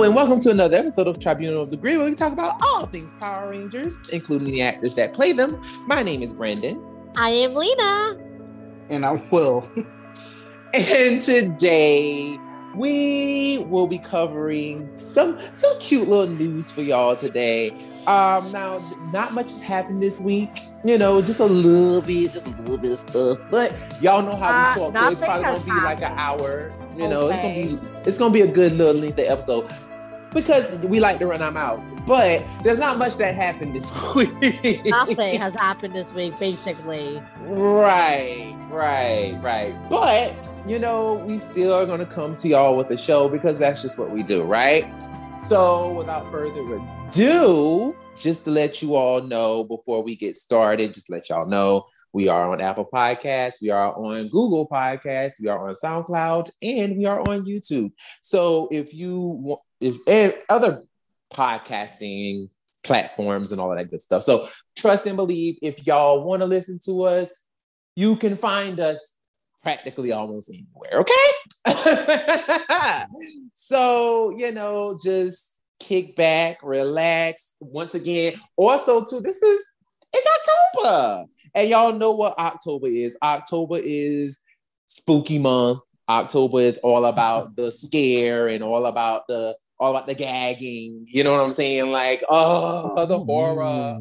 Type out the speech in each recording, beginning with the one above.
Hello and welcome to another episode of Tribunal of the Grid, where we talk about all things Power Rangers, including the actors that play them. My name is Brendan. I am Lena. And I'm Will. And today we will be covering some cute little news for y'all today. Now, not much has happened this week. You know, just a little bit of stuff. But y'all know how we talk, so it's probably gonna be like an hour. You know, it's gonna be a good little lengthy episode because we like to run our mouths. But there's not much that happened this week. Nothing has happened this week, basically. Right. But you know, we still are gonna come to y'all with a show because that's just what we do, right? So without further ado, just to let you all know before we get started, just let y'all know we are on Apple Podcasts, we are on Google Podcasts, we are on SoundCloud, and we are on YouTube. So if other podcasting platforms and all of that good stuff. So trust and believe, if y'all want to listen to us, you can find us practically almost anywhere, okay? So, you know, just kick back, relax. Once again, also too, it's October. And y'all know what October is. October is spooky month. October is all about the scare and all about the gagging. You know what I'm saying? Like, the horror.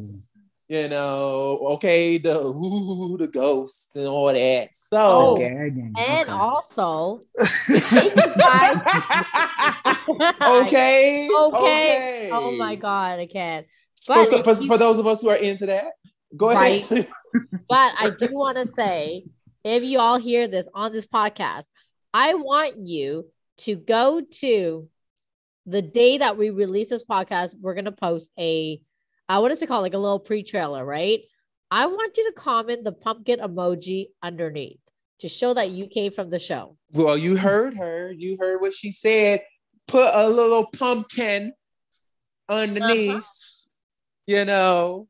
You know, okay, the ghosts and all that. So, gagging. And also, okay. Oh my God, I can't. For those of us who are into that, go ahead. Right. But I do want to say, if you all hear this on this podcast, I want you to go to the day that we release this podcast. We're going to post what is it called? Like a little pre-trailer, right? I want you to comment the pumpkin emoji underneath to show that you came from the show. Well, you heard her. You heard what she said. Put a little pumpkin underneath, you know.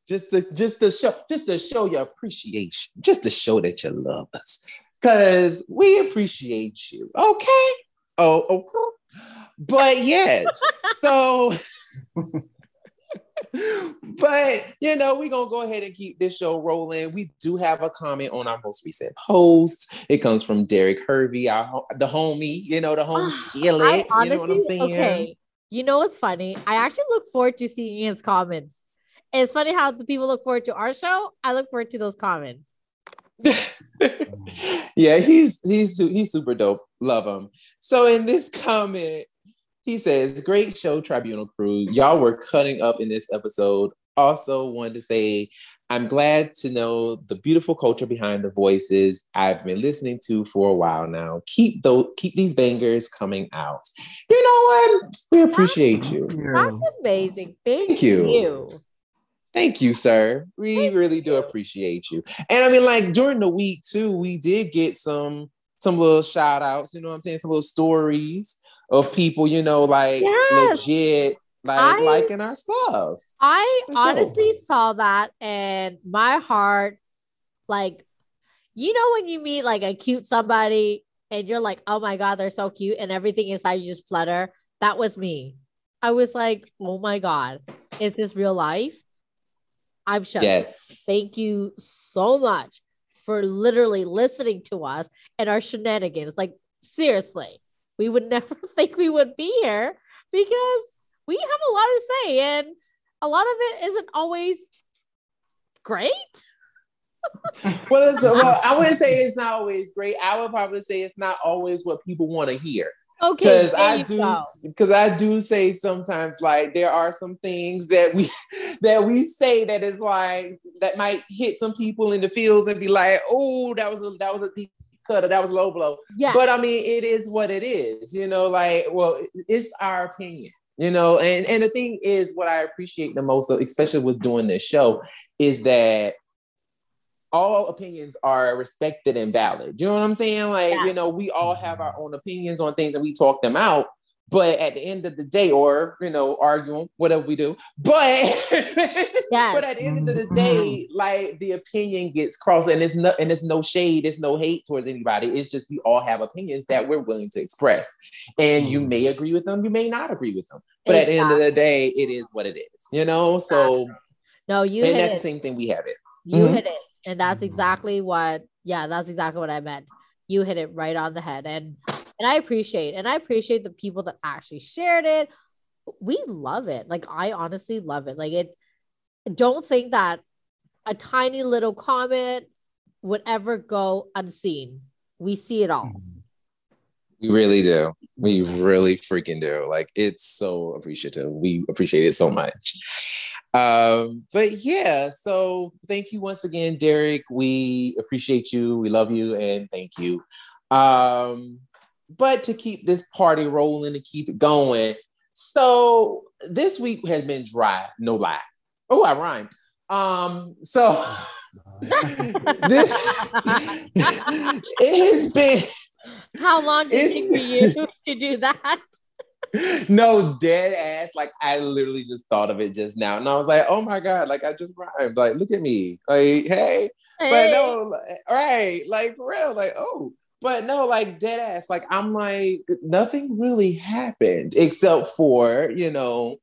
Just to show your appreciation, just to show that you love us, because we appreciate you. Okay. Okay. But yes, so. But you know, we're gonna go ahead and keep this show rolling. We do have a comment on our most recent post. It comes from Derek Hervey, the homie, you know, the home skillet. Honestly, you know what I'm saying? Okay. You know what's funny? I actually look forward to seeing his comments. It's funny how the people look forward to our show. I look forward to those comments. Yeah, he's super dope. Love him. So in this comment, he says, "Great show, Tribunal crew. Y'all were cutting up in this episode. Also wanted to say, I'm glad to know the beautiful culture behind the voices I've been listening to for a while now. Keep these bangers coming out. You know what? We appreciate you. That's amazing. Thank you. Thank you, sir. We really do appreciate you. And I mean, like during the week too, we did get some little shout outs, you know what I'm saying? Some little stories of people, you know, like legit, like liking our stuff. I honestly saw that and my heart, like, you know, when you meet like a cute somebody and you're like, oh my God, they're so cute. And everything inside you just flutter. That was me. I was like, oh my God, is this real life? I'm shocked. Yes. Thank you so much for literally listening to us and our shenanigans. Like, seriously, we would never think we would be here because we have a lot to say and a lot of it isn't always great. Well, I wouldn't say it's not always great. I would probably say it's not always what people want to hear. Okay, because I do say sometimes, like, there are some things that we say that is like that might hit some people in the fields and be like, oh, that was a deep cut, or that was a low blow. Yeah. But I mean, it is what it is, you know, like, well, it's our opinion, you know, and the thing is, what I appreciate the most, especially with doing this show, is that all opinions are respected and valid. You know what I'm saying? Like, you know, we all have our own opinions on things and we talk them out, But at the end of the day, or, arguing, whatever we do, but, but at the end of the day, like, the opinion gets crossed, and it's no shade, it's no hate towards anybody. It's just, we all have opinions that we're willing to express, and you may agree with them, you may not agree with them, but at the end of the day, it is what it is, so. No, and that's the same thing, we have it. You hit it. And that's exactly what I meant. You hit it right on the head. And I appreciate the people that actually shared it. We love it. Like, I honestly love it. Like, don't think that a tiny little comment would ever go unseen. We see it all. We really do. We really freaking do. Like, it's so appreciative. We appreciate it so much. But yeah, so thank you once again, Derek. We appreciate you. We love you, and thank you. But to keep this party rolling and keep it going, so this week has been dry, no lie. Oh, I rhymed. So it has been. How long did it take for you to do that? No, dead ass. Like, I literally just thought of it just now, and I was like, "Oh my god!" Like, I just rhymed. Like, look at me. Like, hey. But no, right? Like, for real. Like, oh, but no, like, dead ass. Like, I'm like, nothing really happened except for the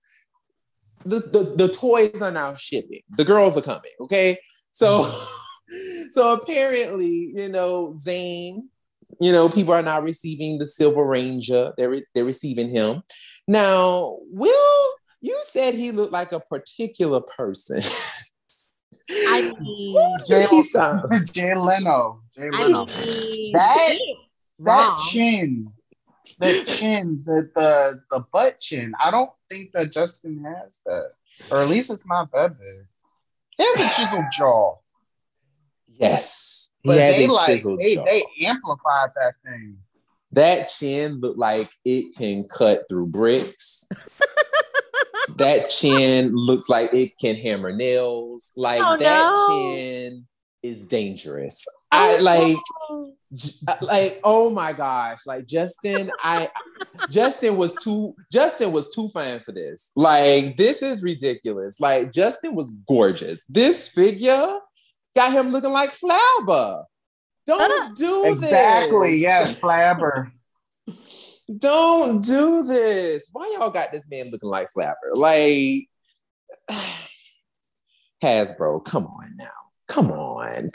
toys are now shipping. The girls are coming. Okay, so apparently, Zane. People are now receiving the Silver Ranger. They're receiving him. Now, Will, you said he looked like a particular person. I mean, Jay Leno. That chin, the butt chin. I don't think that Justin has that, or at least it's not that big. He has a chiseled jaw. Yes. But they amplified that thing. That chin looked like it can cut through bricks. That chin looks like it can hammer nails. Like, chin is dangerous. Oh my gosh. Like, Justin was too fine for this. Like, this is ridiculous. Like, Justin was gorgeous. This figure got him looking like Flabber. Don't do this. Exactly. Yes, Flabber. Don't do this. Why y'all got this man looking like Flabber? Like, Hasbro, come on now. Come on.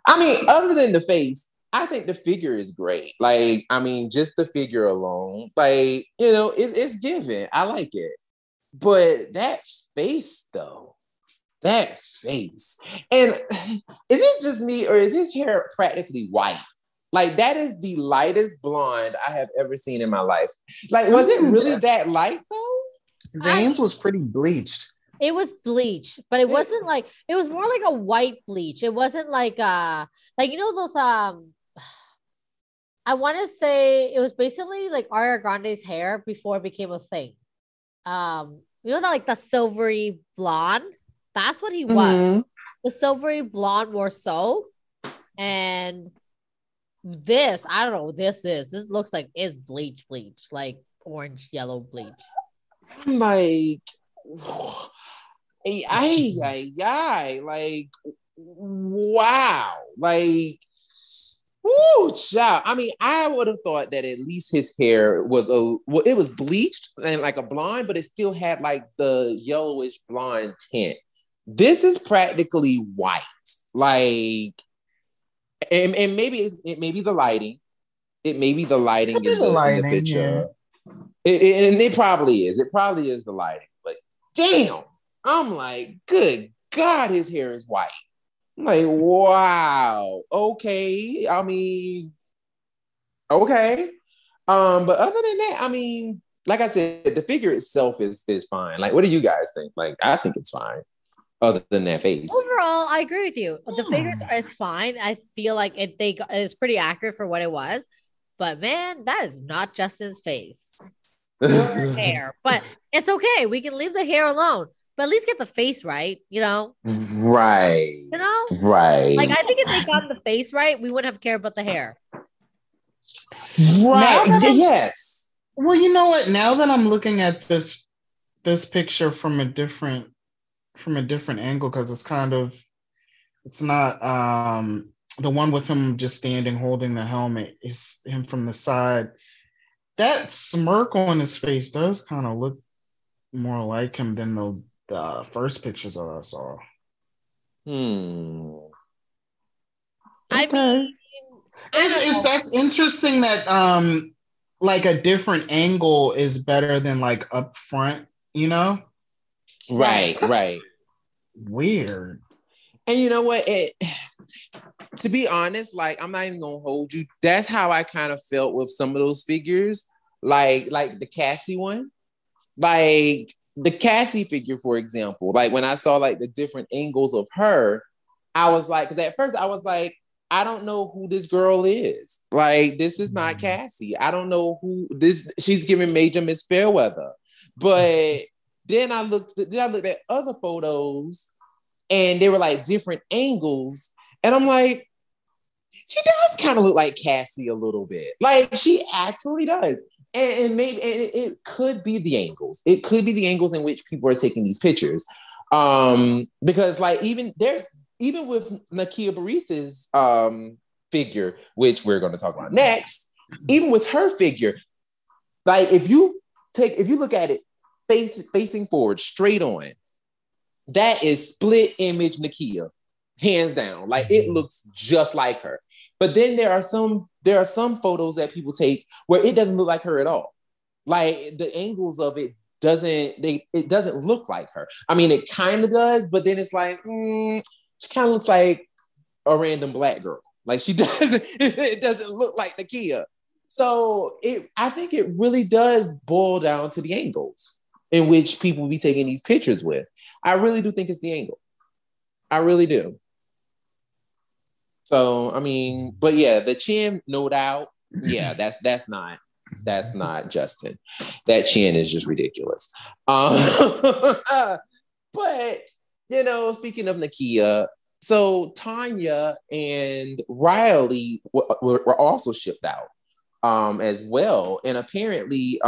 I mean, other than the face, I think the figure is great. Like, I mean, just the figure alone, like, it's given. I like it. But that face, though. That face. And is it just me, or is his hair practically white? Like, that is the lightest blonde I have ever seen in my life. Like, was it really that light, though? Zane's was pretty bleached. It was bleached, but it wasn't like, it was more like a white bleach. It wasn't like those, I want to say it was basically like Ariana Grande's hair before it became a thing. Like the silvery blonde? That's what he was. Mm-hmm. The silvery blonde more so. And this, I don't know what this is. This looks like it's bleach, like orange, yellow bleach. I'm like, like, wow. Like, woo, child. I mean, I would have thought that at least his hair was it was bleached and like a blonde, but it still had like the yellowish blonde tint. This is practically white. Like, and maybe it may be the lighting. It may be the lighting in the picture. Yeah. And it probably is. It probably is the lighting. But damn, I'm like, good God, his hair is white. I'm like, wow. Okay. I mean, okay. But other than that, I mean, like I said, the figure itself is fine. Like, what do you guys think? Like, I think it's fine. Other than that face. Overall, I agree with you. The figures is fine. I feel like it's pretty accurate for what it was. But man, that is not Justin's face or hair. But it's okay. We can leave the hair alone. But at least get the face right, Right. Right. Like, I think if they got the face right, we wouldn't have cared about the hair. Right. Yes. Well, you know what? Now that I'm looking at this picture from a different angle, because it's not the one with him just standing holding the helmet is him from the side. That smirk on his face does kind of look more like him than the first pictures that I saw. I mean, that's interesting that like a different angle is better than like up front, you know? Right. Weird. And you know what? To be honest, like I'm not even gonna hold you. That's how I kind of felt with some of those figures, like the Cassie one, like the Cassie figure, for example. Like when I saw like the different angles of her, I was like, because at first I was like, I don't know who this girl is. Like this is not Cassie. I don't know who this. She's giving Major Miss Fairweather, but then I looked at other photos and they were like different angles. And I'm like, she does kind of look like Cassie a little bit. Like she actually does. And maybe it could be the angles. It could be the angles in which people are taking these pictures. Because like even with Nakia Burrise's figure, which we're going to talk about next, even with her figure, like if you look at it facing forward, straight on, that is split image Nakia, hands down. Like it looks just like her. But then there are some photos that people take where it doesn't look like her at all. Like the angles of it doesn't look like her. I mean, it kind of does, but then it's like she kind of looks like a random black girl. Like she doesn't. It doesn't look like Nakia. So I think it really does boil down to the angles in which people be taking these pictures with. I really do think it's the angle. I really do. So, I mean, but yeah, the chin, no doubt. Yeah, that's not Justin. That chin is just ridiculous. But, speaking of Nakia, so Tanya and Riley were also shipped out as well. And apparently,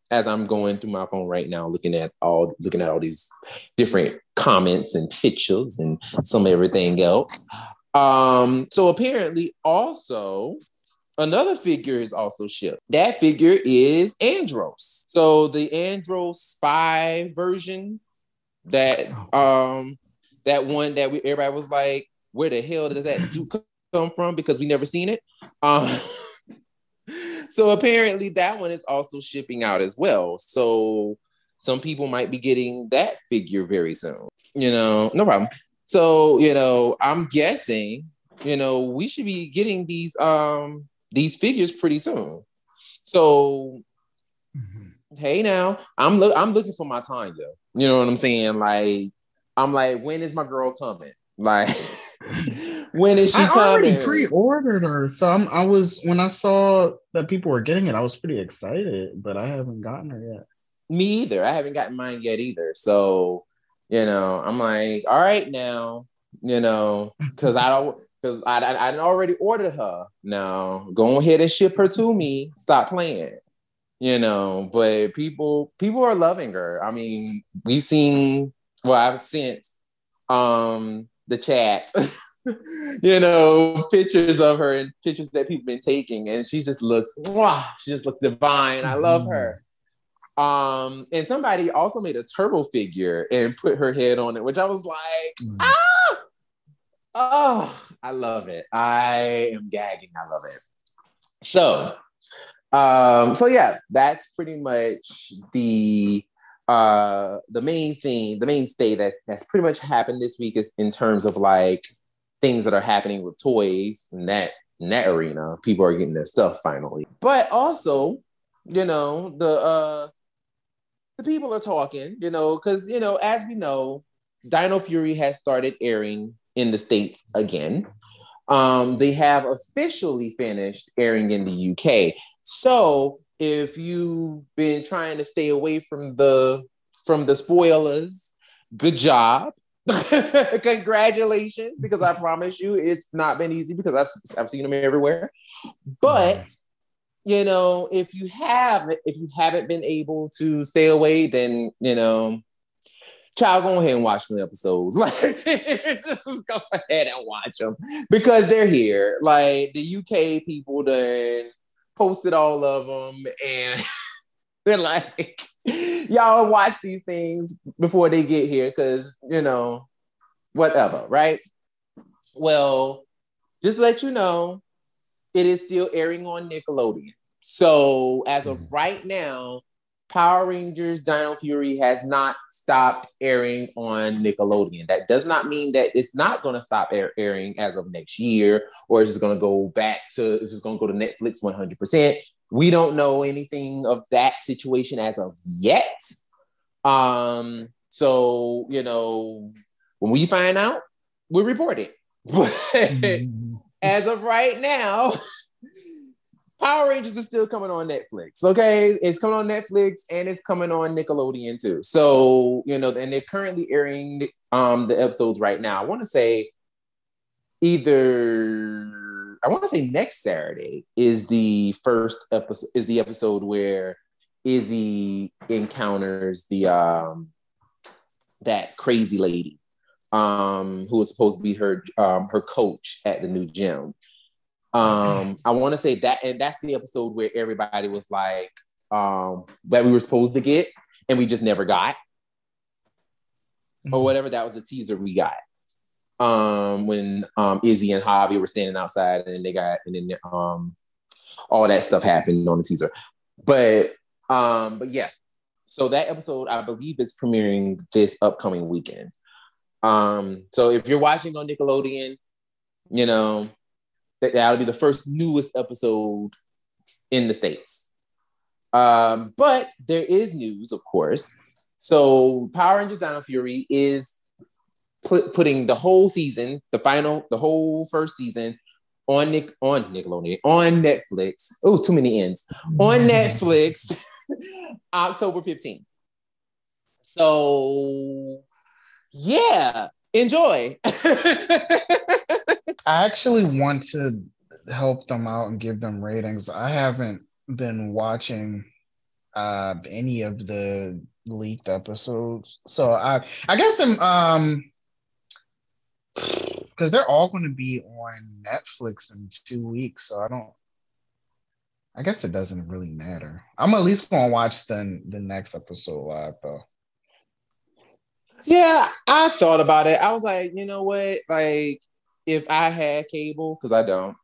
as I'm going through my phone right now, looking at all these different comments and pictures and some everything else. So apparently also another figure is also shipped. That figure is Andros. So the Andros spy version, that one that everybody was like, where the hell does that suit come from? Because we never seen it. So apparently that one is also shipping out as well. So some people might be getting that figure very soon. No problem. So, I'm guessing, we should be getting these figures pretty soon. So, hey now, I'm looking for my Tanya. You know what I'm saying? Like, I'm like, when is my girl coming? Like, when is she coming? I already pre-ordered her. So when I saw that people were getting it, I was pretty excited, but I haven't gotten her yet. Me either. I haven't gotten mine yet either. So, I'm like, all right now, because I already ordered her. Now, go ahead and ship her to me. Stop playing. But people are loving her. I mean, I've sent the chat, pictures of her and pictures that people have been taking, and she just looks divine. I love her. And somebody also made a turbo figure and put her head on it, which I was like, oh, I love it. I am gagging. I love it. So yeah, that's pretty much the mainstay that's pretty much happened this week is in terms of like things that are happening with toys in that arena. People are getting their stuff finally, but also, the people are talking, because, as we know, Dino Fury has started airing in the States again. They have officially finished airing in the UK. So if you've been trying to stay away from the spoilers, good job. Congratulations, because I promise you it's not been easy, because I've seen them everywhere. But if you haven't been able to stay away, then child, go ahead and watch the episodes. Like, just go ahead and watch them because they're here. Like, the UK people done posted all of them, and they're like, y'all watch these things before they get here because, whatever, right? Well, just to let you know, it is still airing on Nickelodeon. So as of right now, Power Rangers Dino Fury has not stopped airing on Nickelodeon. That does not mean that it's not going to stop airing as of next year, or it's just going to go to Netflix 100%. We don't know anything of that situation as of yet. So, when we find out, we'll report it. But as of right now, Power Rangers is still coming on Netflix, okay? It's coming on Netflix and it's coming on Nickelodeon too. So, and they're currently airing the episodes right now. I want to say next Saturday is the first episode, is the episode where Izzy encounters that crazy lady who was supposed to be her coach at the new gym. I want to say that, and that's the episode where everybody was like, that we were supposed to get, and we just never got, or whatever. That was the teaser we got. When Izzy and Javi were standing outside, and then all that stuff happened on the teaser. But yeah, so that episode I believe is premiering this upcoming weekend. So if you're watching on Nickelodeon, that'll be the first newest episode in the States. But there is news, of course. So Power Rangers Dino Fury is putting the whole season, the whole first season on Nickelodeon, on Netflix. Oh, too many ends. On Netflix, October 15th. So, yeah, enjoy. I actually want to help them out and give them ratings. I haven't been watching any of the leaked episodes, so I guess I'm because they're all going to be on Netflix in 2 weeks, so I guess it doesn't really matter. I'm at least going to watch the next episode live though. Yeah, I thought about it. I was like, you know what? Like, if I had cable, because I don't,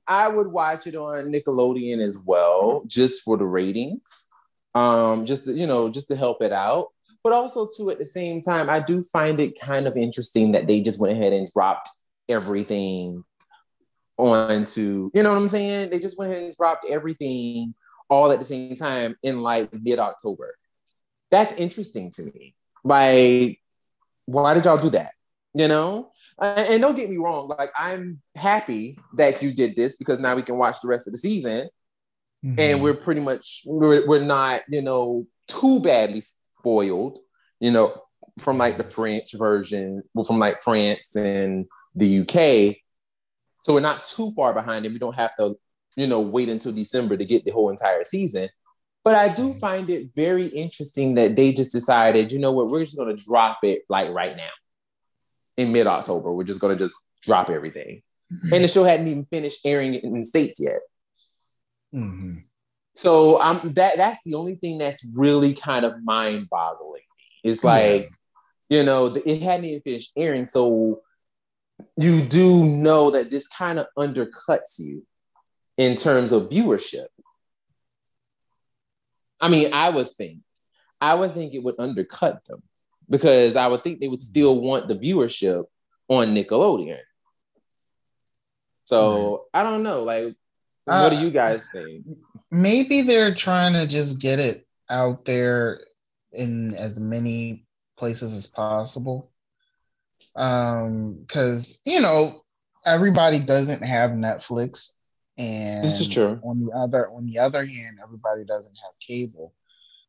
I would watch it on Nickelodeon as well, just for the ratings, just to help it out. But also, too, at the same time, I do find it kind of interesting that they just went ahead and dropped everything onto, you know what I'm saying? They just went ahead and dropped everything all at the same time in like mid-October. That's interesting to me. Like, why did y'all do that? And don't get me wrong, like, I'm happy that you did this because now we can watch the rest of the season, and we're pretty much we're not too badly spoiled, from like the French version, from like France and the UK. So we're not too far behind, and we don't have to wait until December to get the whole entire season. But I do find it very interesting that they just decided, you know what, we're just going to drop it like right now. In mid-October, we're just going to just drop everything. And the show hadn't even finished airing in the States yet. So that's the only thing that's really kind of mind-boggling. It's like, it hadn't even finished airing. So you do know that this kind of undercuts you in terms of viewership. I mean, I would think it would undercut them, because I would think they would still want the viewership on Nickelodeon. So I don't know. Like, what do you guys think? Maybe they're trying to just get it out there in as many places as possible. Because everybody doesn't have Netflix, and this is true. On the other hand, everybody doesn't have cable.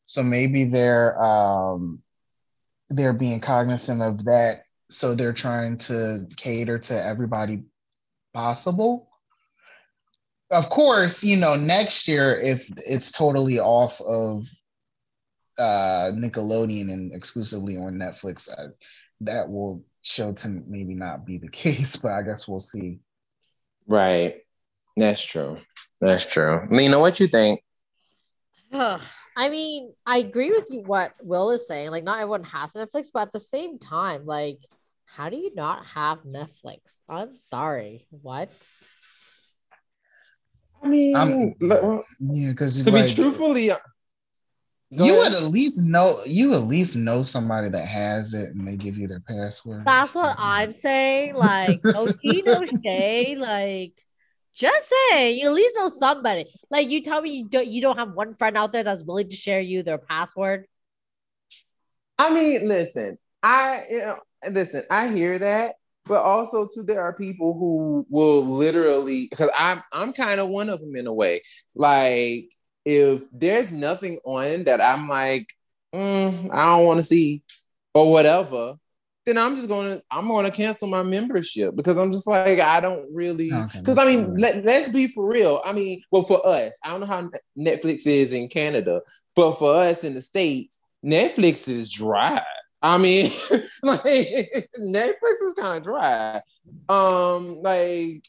So maybe they're being cognizant of that, so they're trying to cater to everybody possible. of course, next year, if it's totally off of Nickelodeon and exclusively on Netflix, that will show to maybe not be the case, but I guess we'll see. Right. That's true. Lena, what you think? I mean, I agree with you what Will is saying. Like, not everyone has Netflix, but at the same time, like, how do you not have Netflix? I'm sorry. What? I mean, yeah, because to be truthfully, you would at least know somebody that has it, and they give you their password. That's what I'm saying. Like, no tea, no shade. Like, just say you at least know somebody. Like, you tell me you don't have one friend out there that's willing to share you their password. I mean, listen, I hear that, but also too, there are people who will literally, because I'm kind of one of them in a way. Like, if there's nothing on that I'm like, I don't want to see or whatever, then I'm gonna cancel my membership, because I'm just like, I don't really, because I mean, let's be for real. I mean, well, for us, I don't know how Netflix is in Canada, but for us in the States, Netflix is dry. I mean, like, Netflix is kind of dry. Like,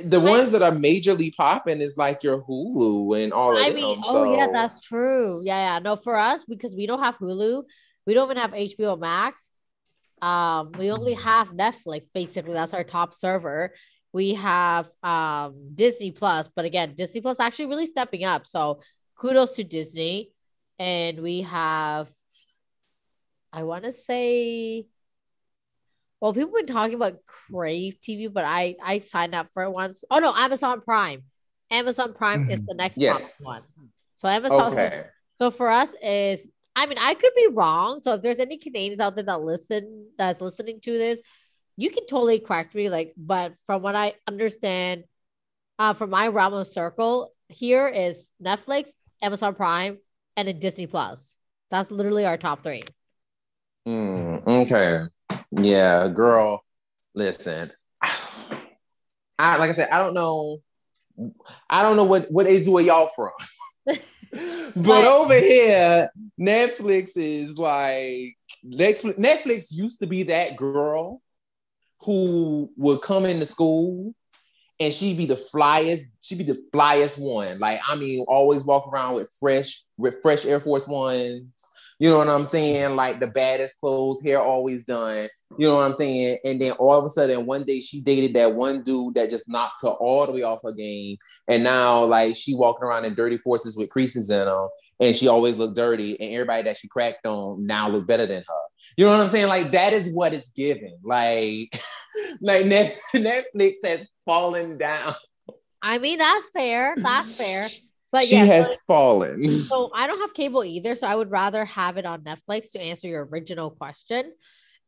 the ones that are majorly popping is like your Hulu and all of them. Yeah, that's true. Yeah. No, for us, because we don't have Hulu, we don't even have HBO Max. We only have Netflix, basically. That's our top server. We have Disney Plus, but again, Disney Plus actually really stepping up. So kudos to Disney. And we have, I want to say, well, people have been talking about Crave TV, but I signed up for it once. Oh no, Amazon Prime. Amazon Prime is the next one. So Amazon. Okay. So for us is, I mean, I could be wrong. So if there's any Canadians out there that's listening to this, you can totally correct me. Like, but from what I understand, from my realm of circle, here is Netflix, Amazon Prime, and then Disney Plus. That's literally our top three. Okay. Yeah, girl. Listen, like I said, I don't know what age where y'all from. But over here, Netflix is like, Netflix used to be that girl who would come into school and she'd be the flyest one. Like, I mean, always walk around with fresh Air Force Ones. You know what I'm saying? Like, the baddest clothes, hair always done. You know what I'm saying? And then all of a sudden, one day she dated that one dude that just knocked her all the way off her game. And now, like, she walking around in dirty forces with creases in them. And she always looked dirty. And everybody that she cracked on now look better than her. You know what I'm saying? Like, that is what it's giving. Like, like Netflix has fallen down. I mean, that's fair. That's fair. But she has fallen. So I don't have cable either. So I would rather have it on Netflix to answer your original question.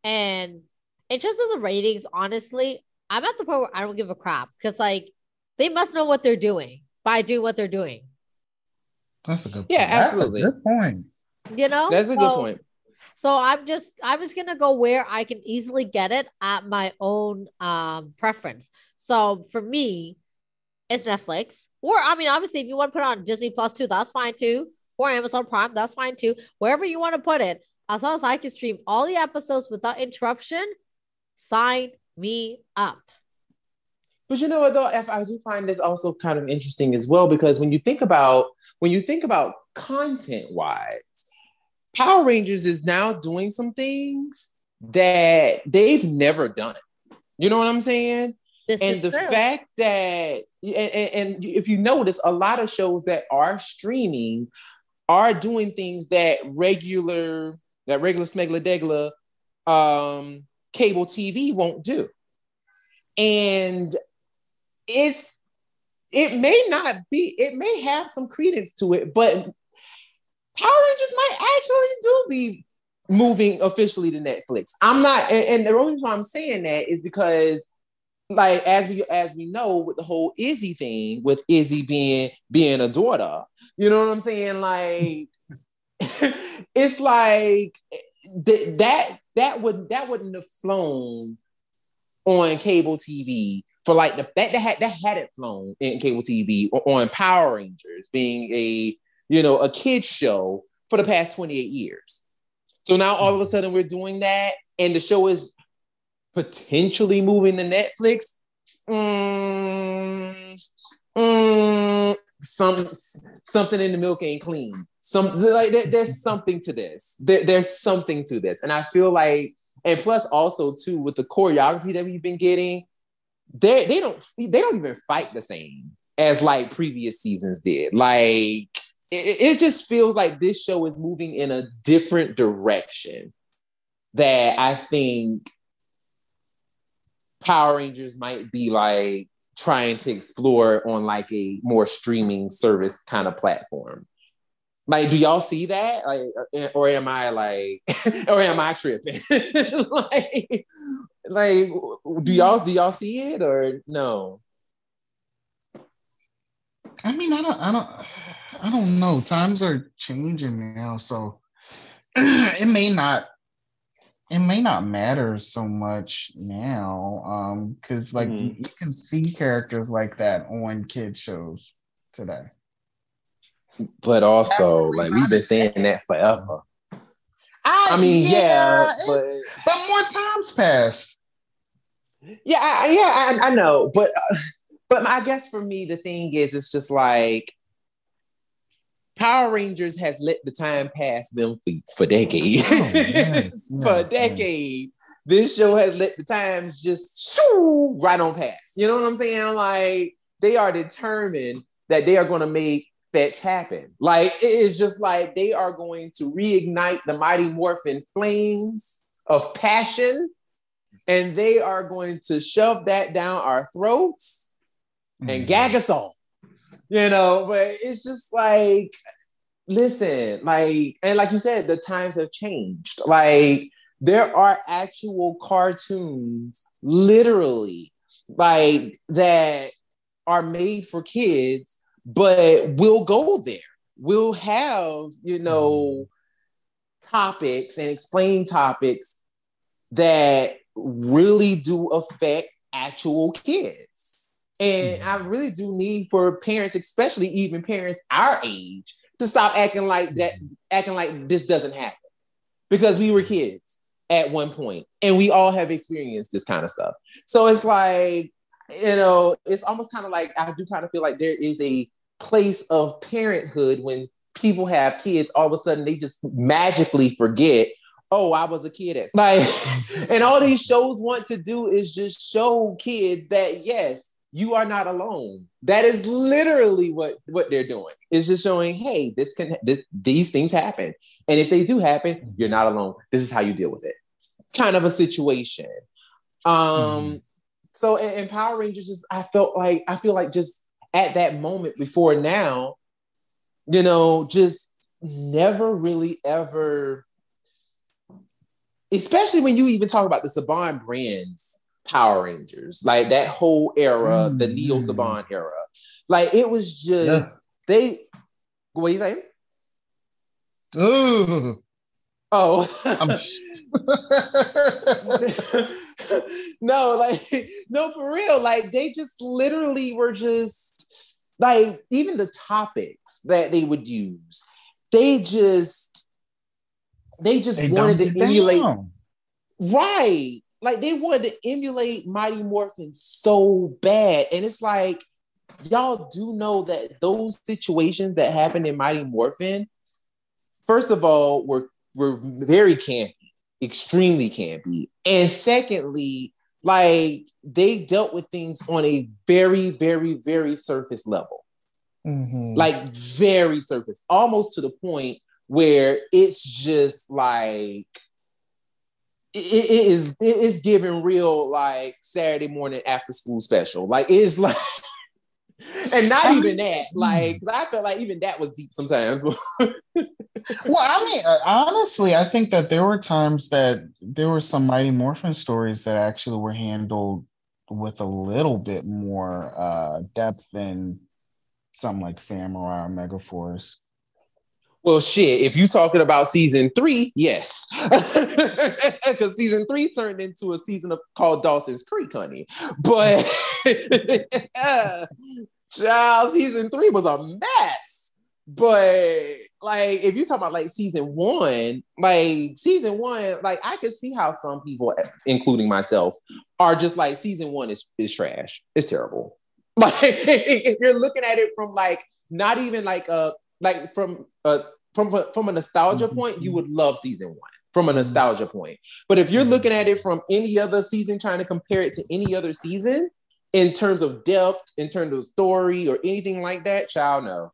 And in terms of the ratings, honestly, I'm at the point where I don't give a crap, because like, they must know what they're doing by doing what they're doing. That's a good point. Yeah, absolutely. That's a good point. You know? That's a good point. So I'm just gonna go where I can easily get it at my own preference. So for me, it's Netflix. Or, I mean, obviously, if you want to put it on Disney Plus too, that's fine too. Or Amazon Prime, that's fine too. Wherever you want to put it, as long as I can stream all the episodes without interruption, sign me up. But you know what, though, I do find this also kind of interesting as well, because when you think about content-wise, Power Rangers is now doing some things that they've never done. You know what I'm saying? And the fact that, and if you notice, a lot of shows that are streaming are doing things that regular smegla degla cable TV won't do. And it may have some credence to it, but Power Rangers might actually do be moving officially to Netflix. I'm not, and the only reason why I'm saying that is because, like, as we know, with the whole Izzy thing, with Izzy being a daughter, you know what I'm saying? Like, it's like that wouldn't have flown on cable TV for like that hadn't flown in cable TV on Power Rangers being a kid's show for the past 28 years. So now all of a sudden we're doing that, and the show is potentially moving to Netflix. Something in the milk ain't clean. There's something to this. There's something to this, and I feel like, and plus also too with the choreography that we've been getting, they don't even fight the same as like previous seasons did. Like it just feels like this show is moving in a different direction that I think Power Rangers might be like trying to explore on like a more streaming service kind of platform. Like, do y'all see that? Like, or am I tripping? like, do y'all see it or no? I mean, I don't know. Times are changing now, so it may not matter so much now, because like you can see characters like that on kid shows today. But also, like we've been saying that forever. I mean, but more times passed. I know, but I guess for me, the thing is, it's just like Power Rangers has let the time pass them for decades. For a decade, this show has let the times just right on past. You know what I'm saying? Like they are determined that they are going to make fetch happen. Like it is just like they are going to reignite the Mighty Morphin flames of passion, and they are going to shove that down our throats and gag us all. But it's just like, listen, like, and like you said, the times have changed. Like, there are actual cartoons, literally, like, that are made for kids, but we'll go there. We'll have, topics and explain topics that really do affect actual kids. And I really do need for parents, especially even parents our age, to stop acting like this doesn't happen. Because we were kids at one point, and we all have experienced this kind of stuff. So it's like, it's almost kind of like, I do kind of feel like there is a place of parenthood when people have kids, all of a sudden they just magically forget, oh, I was a kid at like, and all these shows want to do is just show kids that, yes, you are not alone. That is literally what they're doing. It's just showing, hey, these things happen. And if they do happen, you're not alone. This is how you deal with it. Kind of a situation. So in Power Rangers, I feel like just at that moment before now, just never really ever, especially when you even talk about the Saban brands Power Rangers, like that whole era, the Neo Saban era. Like it was just what are you saying? Ooh. Oh. No, for real. Like they just literally were just like, even the topics that they would use, they just wanted to emulate. Right. Like they wanted to emulate Mighty Morphin so bad. And it's like, y'all do know that those situations that happened in Mighty Morphin, first of all, were very campy, extremely campy. And secondly, like they dealt with things on a very, very, very surface level. Like very surface, almost to the point where it's just like, it is giving real like Saturday morning after school special. Like it's like, and not even that. Like I felt like even that was deep sometimes. Well, I mean, honestly, I think that there were times that there were some Mighty Morphin stories that actually were handled with a little bit more depth than something like Samurai or Megaforce. Well, shit, if you talking about season 3, yes. Because season 3 turned into a season called Dawson's Creek, honey. But child, season 3 was a mess. But like, if you talk about like season 1, like I could see how some people, including myself, are just like season 1 is trash. It's terrible. Like if you're looking at it from like not even like from a nostalgia point, you would love season 1 from a nostalgia point. But if you're looking at it from any other season, trying to compare it to any other season in terms of depth, in terms of story or anything like that, child, no.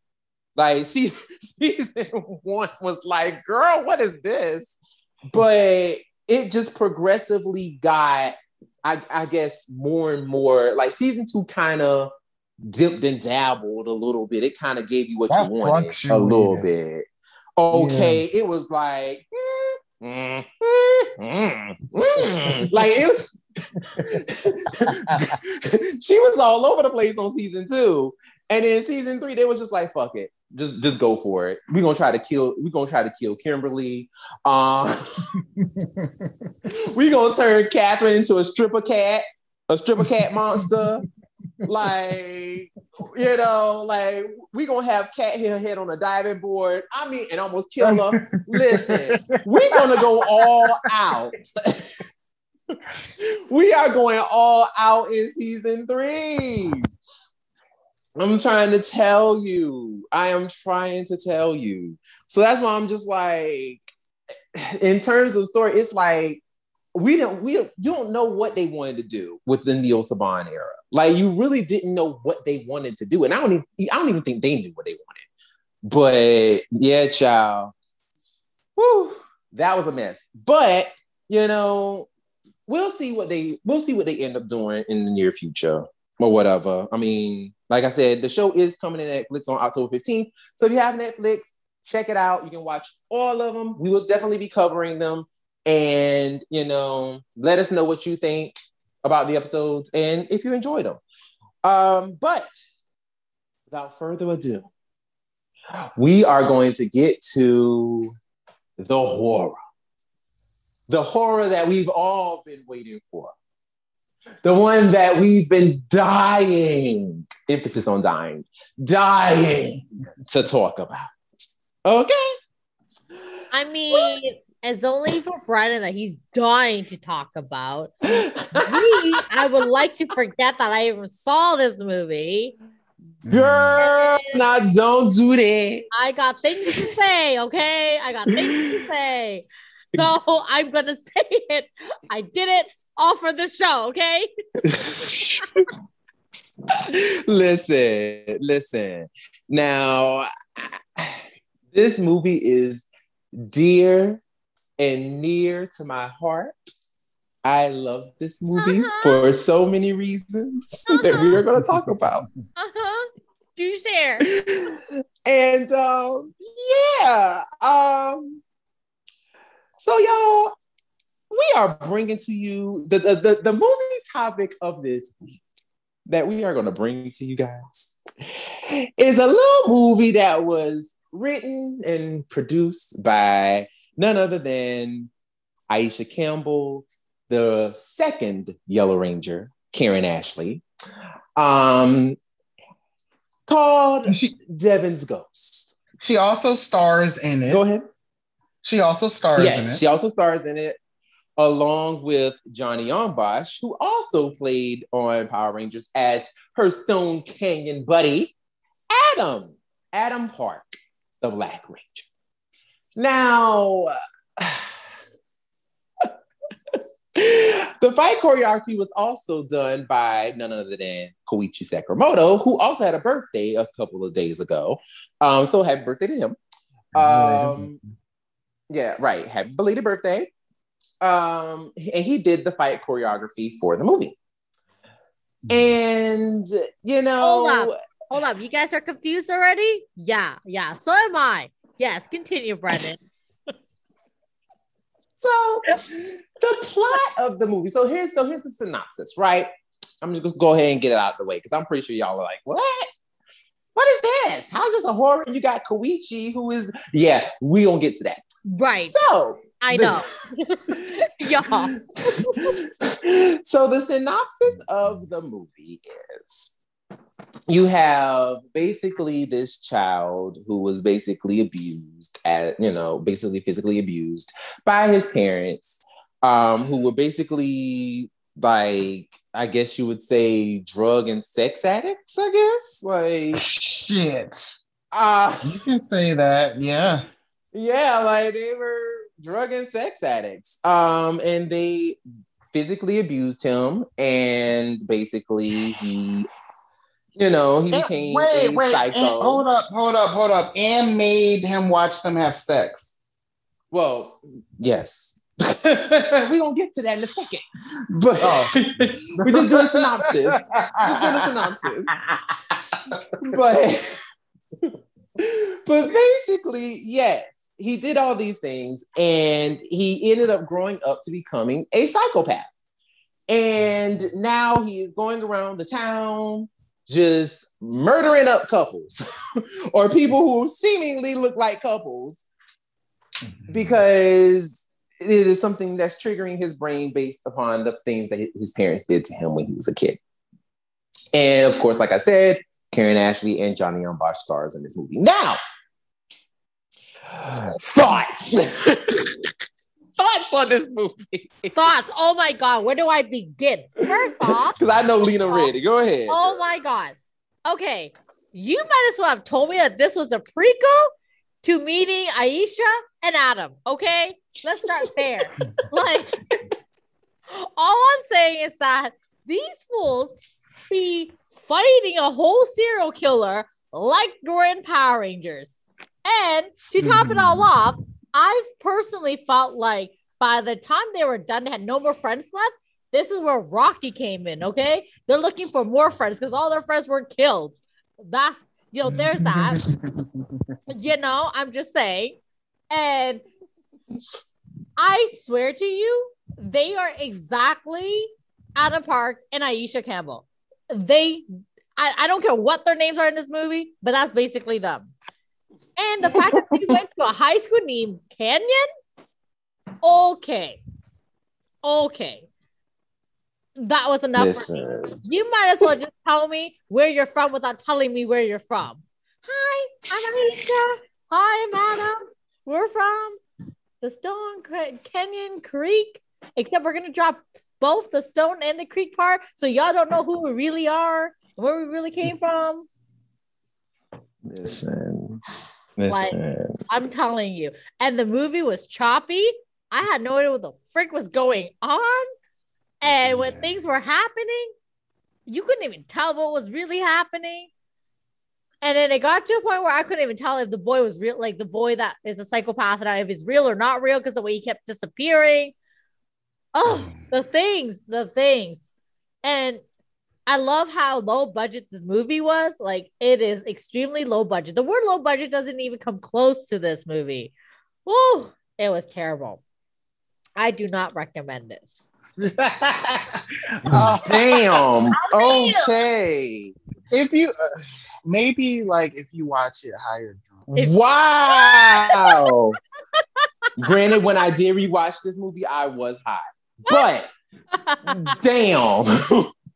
Like season 1 was like, girl, what is this? But it just progressively got, I guess, more and more, like season 2 kind of dipped and dabbled a little bit. It kind of gave you what you wanted a little bit. Okay, yeah. It was like, like it was. She was all over the place on season 2, and then season 3, they was just like, fuck it, just go for it. We're gonna try to kill Kimberly. We're gonna turn Catherine into a stripper cat monster. Like, you know, like we gonna have Cat hit her head on a diving board. I mean, and almost kill her. Listen, we're gonna go all out. We are going all out in season 3. I'm trying to tell you. I am trying to tell you. So that's why I'm just like, in terms of story, it's like you don't know what they wanted to do with the Neil Saban era. Like, you really didn't know what they wanted to do, and I don't even think they knew what they wanted. But yeah, child, whew, that was a mess. But you know, we'll see what they end up doing in the near future or whatever. I mean, like I said, the show is coming to Netflix on October 15th. So if you have Netflix, check it out. You can watch all of them. We will definitely be covering them. And, you know, let us know what you think about the episodes and if you enjoyed them. But without further ado, we are going to get to the horror. The horror that we've all been waiting for. The one that we've been dying, emphasis on dying to talk about. Okay? I mean, it's only for Brennan that he's dying to talk about. I would like to forget that I even saw this movie. Girl, now don't do that. I got things to say, okay? I got things to say. So I'm going to say it. I did it all for the show, okay? Listen. Now, this movie is dear and near to my heart. I love this movie for so many reasons that we are going to talk about. Do share. And yeah. So y'all, we are bringing to you the movie topic of this week that we are going to bring to you guys is a little movie that was written and produced by none other than Aisha Campbell, the second Yellow Ranger, Karan Ashley, called Devon's Ghost. She also stars in it. Go ahead. She also stars in it. Yes, she also stars in it, along with Johnny Ombosch, who also played on Power Rangers as her Stone Canyon buddy, Adam Park, the Black Ranger. Now, the fight choreography was also done by none other than Koichi Sakamoto, who also had a birthday a couple of days ago. So happy birthday to him. Yeah, right. Happy belated birthday. And he did the fight choreography for the movie. And, you know... Hold up. You guys are confused already? Yeah. So am I. Yes, continue, Brennan. So, the plot of the movie. So here's the synopsis, right? I'm just going to go ahead and get it out of the way because I'm pretty sure y'all are like, what? what is this? How's this a horror? And you got Koichi, who is, yeah, we gonna get to that. Right. So I know. Yeah. So the synopsis of the movie is you have basically this child who was basically abused basically physically abused by his parents, who were basically like, I guess you would say drug and sex addicts, I guess. Like shit. You can say that, yeah. Yeah, like they were drug and sex addicts. And they physically abused him, and basically he became psycho. Hold up. And made him watch them have sex. Well, yes. We're gonna get to that in a second. But we're just doing a synopsis. But basically, yes, he did all these things, and he ended up growing up to becoming a psychopath. And now he is going around the town just murdering up couples or people who seemingly look like couples, because it is something that's triggering his brain based upon the things that his parents did to him when he was a kid. And of course, like I said, Karan Ashley and Johnny Bosch stars in this movie. Now, thoughts. Thoughts on this movie. Thoughts. Oh my God. Where do I begin? First off, because I know Lena ready. Go ahead. Oh my God. Okay. You might as well have told me that this was a prequel to meeting Aisha and Adam. Okay. Let's start there. Like, all I'm saying is that these fools be fighting a whole serial killer like we're in Power Rangers. And to top it all off, I've personally felt like by the time they were done, they had no more friends left. This is where Rocky came in, okay? They're looking for more friends because all their friends were killed. That's, there's that. I'm just saying. And I swear to you, they are exactly Adam Park and Aisha Campbell. I don't care what their names are in this movie, but that's basically them. And the fact that we went to a high school named Canyon, okay. That was enough for me. You might as well just tell me where you're from without telling me where you're from. Hi, I'm Aisha. Hi, I'm Adam. We're from the Stone Canyon Creek, except we're going to drop both the Stone and the Creek part, so y'all don't know who we really are and where we really came from. Listen. Like, I'm telling you. And the movie was choppy. I had no idea what the frick was going on. And when things were happening, you couldn't even tell what was really happening. And then it got to a point where I couldn't even tell if the boy was real, like the boy that is a psychopath, and if he's real or not real, because the way he kept disappearing. Oh, the things. And I love how low budget this movie was. Like, it is extremely low budget. The word low budget doesn't even come close to this movie. Oh, it was terrible. I do not recommend this. Damn. Okay. If you maybe like if you watch it higher drunk. Wow. Granted, when I did rewatch this movie, I was high. But damn.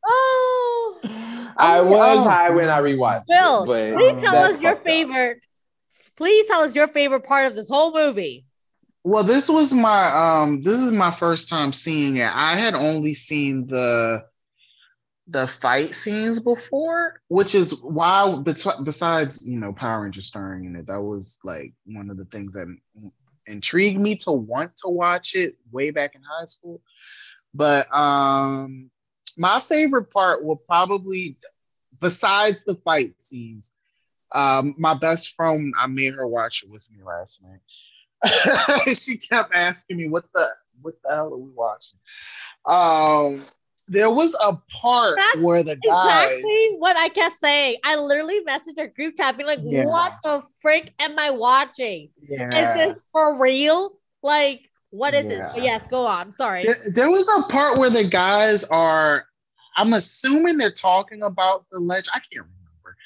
Oh, I was high when I rewatched Bill, it. But please tell us your favorite. Please tell us your favorite part of this whole movie. Well, this is my first time seeing it. I had only seen the fight scenes before, which is why besides, Power Rangers starring in it, that was like one of the things that intrigued me to want to watch it way back in high school. But my favorite part will probably, besides the fight scenes, my best friend, I made her watch it with me last night. She kept asking me, what the hell are we watching? There was a part where the guys... Exactly what I kept saying. I literally messaged our group chat being like, what the frick am I watching? Yeah. Is this for real? Like, what is this? But yes, go on. Sorry. There was a part where the guys are... I'm assuming they're talking about the ledge. I can't remember.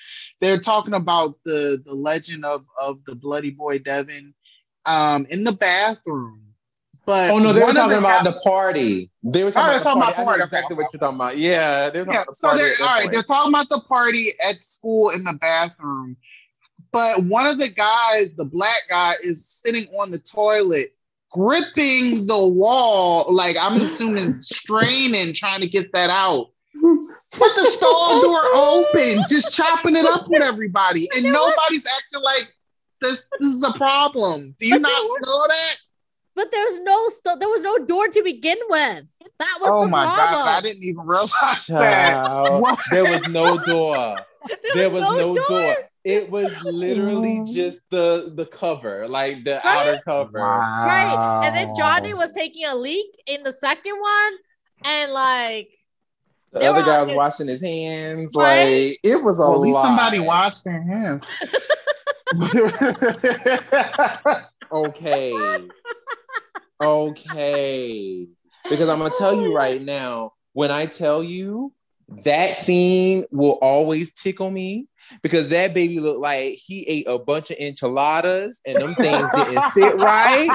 They're talking about the legend of the bloody boy Devin in the bathroom. But oh no, they were talking about the party. They were talking talking about the about party. I know exactly what you're talking about. Yeah, they're talking about the so party. they're all right. They're talking about the party at school in the bathroom. But one of the guys, the black guy, is sitting on the toilet, gripping the wall, like I'm assuming straining, trying to get that out. But the stall door open, just chopping it up with everybody, and nobody's acting like this is a problem. Do you not know that? But there was no door to begin with. That was oh the my problem. God, I didn't even realize that. There was no door. There was no door. It was literally just the cover, like the outer cover. Wow. Right. And then Johnny was taking a leak in the second one, and like the other guy was washing his hands. Right? Like it was a lot. At least somebody washed their hands. Okay. Because I'm gonna tell you right now, when I tell you that scene will always tickle me, because that baby looked like he ate a bunch of enchiladas and them things didn't sit right.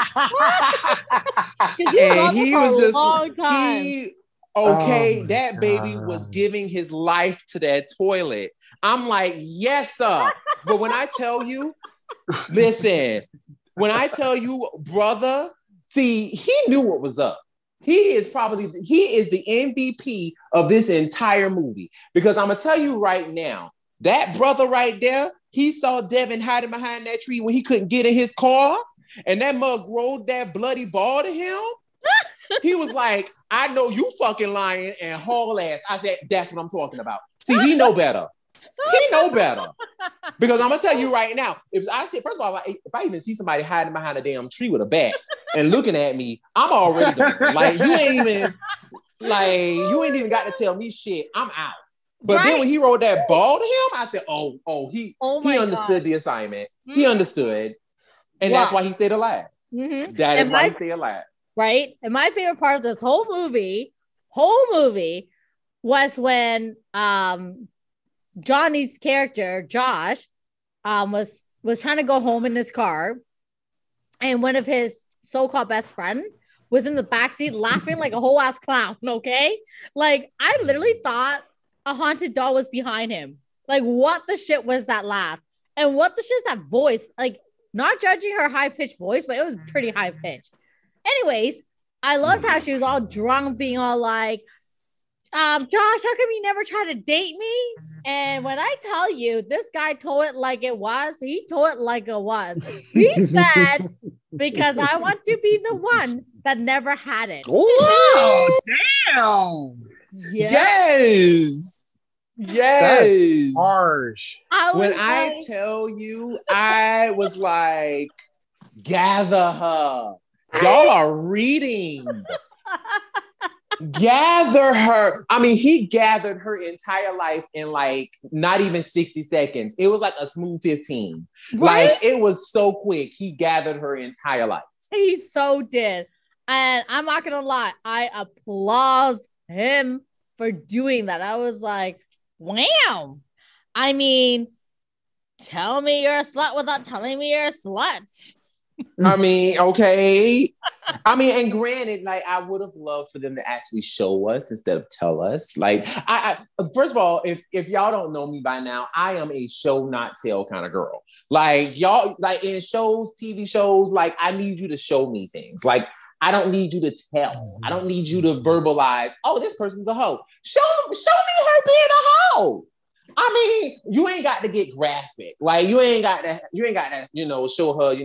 And he was just that baby was giving his life to that toilet. I'm like, yes, sir. But when I tell you, listen, when I tell you, brother, see, he knew what was up. He is the MVP of this entire movie. Because I'm gonna tell you right now, that brother right there, he saw Devin hiding behind that tree when he couldn't get in his car, and that mug rolled that bloody ball to him. He was like, I know you fucking lying and haul ass. I said, that's what I'm talking about. See, he know better. He know better. Because I'm gonna tell you right now, if I even see somebody hiding behind a damn tree with a bat and looking at me, I'm already gone. Like you ain't even got to tell me shit. I'm out. But then when he rolled that ball to him, I said, he understood the assignment. Mm-hmm. He understood. And that's why he stayed alive. Mm-hmm. That is why he stayed alive. Right. And my favorite part of this whole movie was when Johnny's character, Josh, was trying to go home in his car, and one of his so-called best friend was in the backseat laughing like a whole ass clown. Okay, like I literally thought a haunted doll was behind him. Like, what the shit was that laugh? And what the shit is that voice? Like, not judging her high-pitched voice, but it was pretty high-pitched. Anyways, I loved how she was all drunk, being all like, Josh, how come you never try to date me? And when I tell you, this guy told it like it was. He told it like it was. He said, because I want to be the one that never had it. Oh, damn. Yes. That's harsh. When I tell you, I was like, gather her. Y'all are reading. Gather her. I mean, he gathered her entire life in like not even 60 seconds. It was like a smooth 15. Right? Like it was so quick. He gathered her entire life. He so did. And I'm not gonna lie, I applaud him for doing that. I was like, wow. I mean, tell me you're a slut without telling me you're a slut. I mean, okay. I mean, and granted, like I would have loved for them to actually show us instead of tell us. Like, I first of all, if y'all don't know me by now, I am a show not tell kind of girl. Like y'all, like in shows, TV shows, like I need you to show me things. Like I don't need you to tell. I don't need you to verbalize. Oh, this person's a hoe. Show me her being a hoe. I mean, you ain't got to get graphic. Like you ain't got to, show her,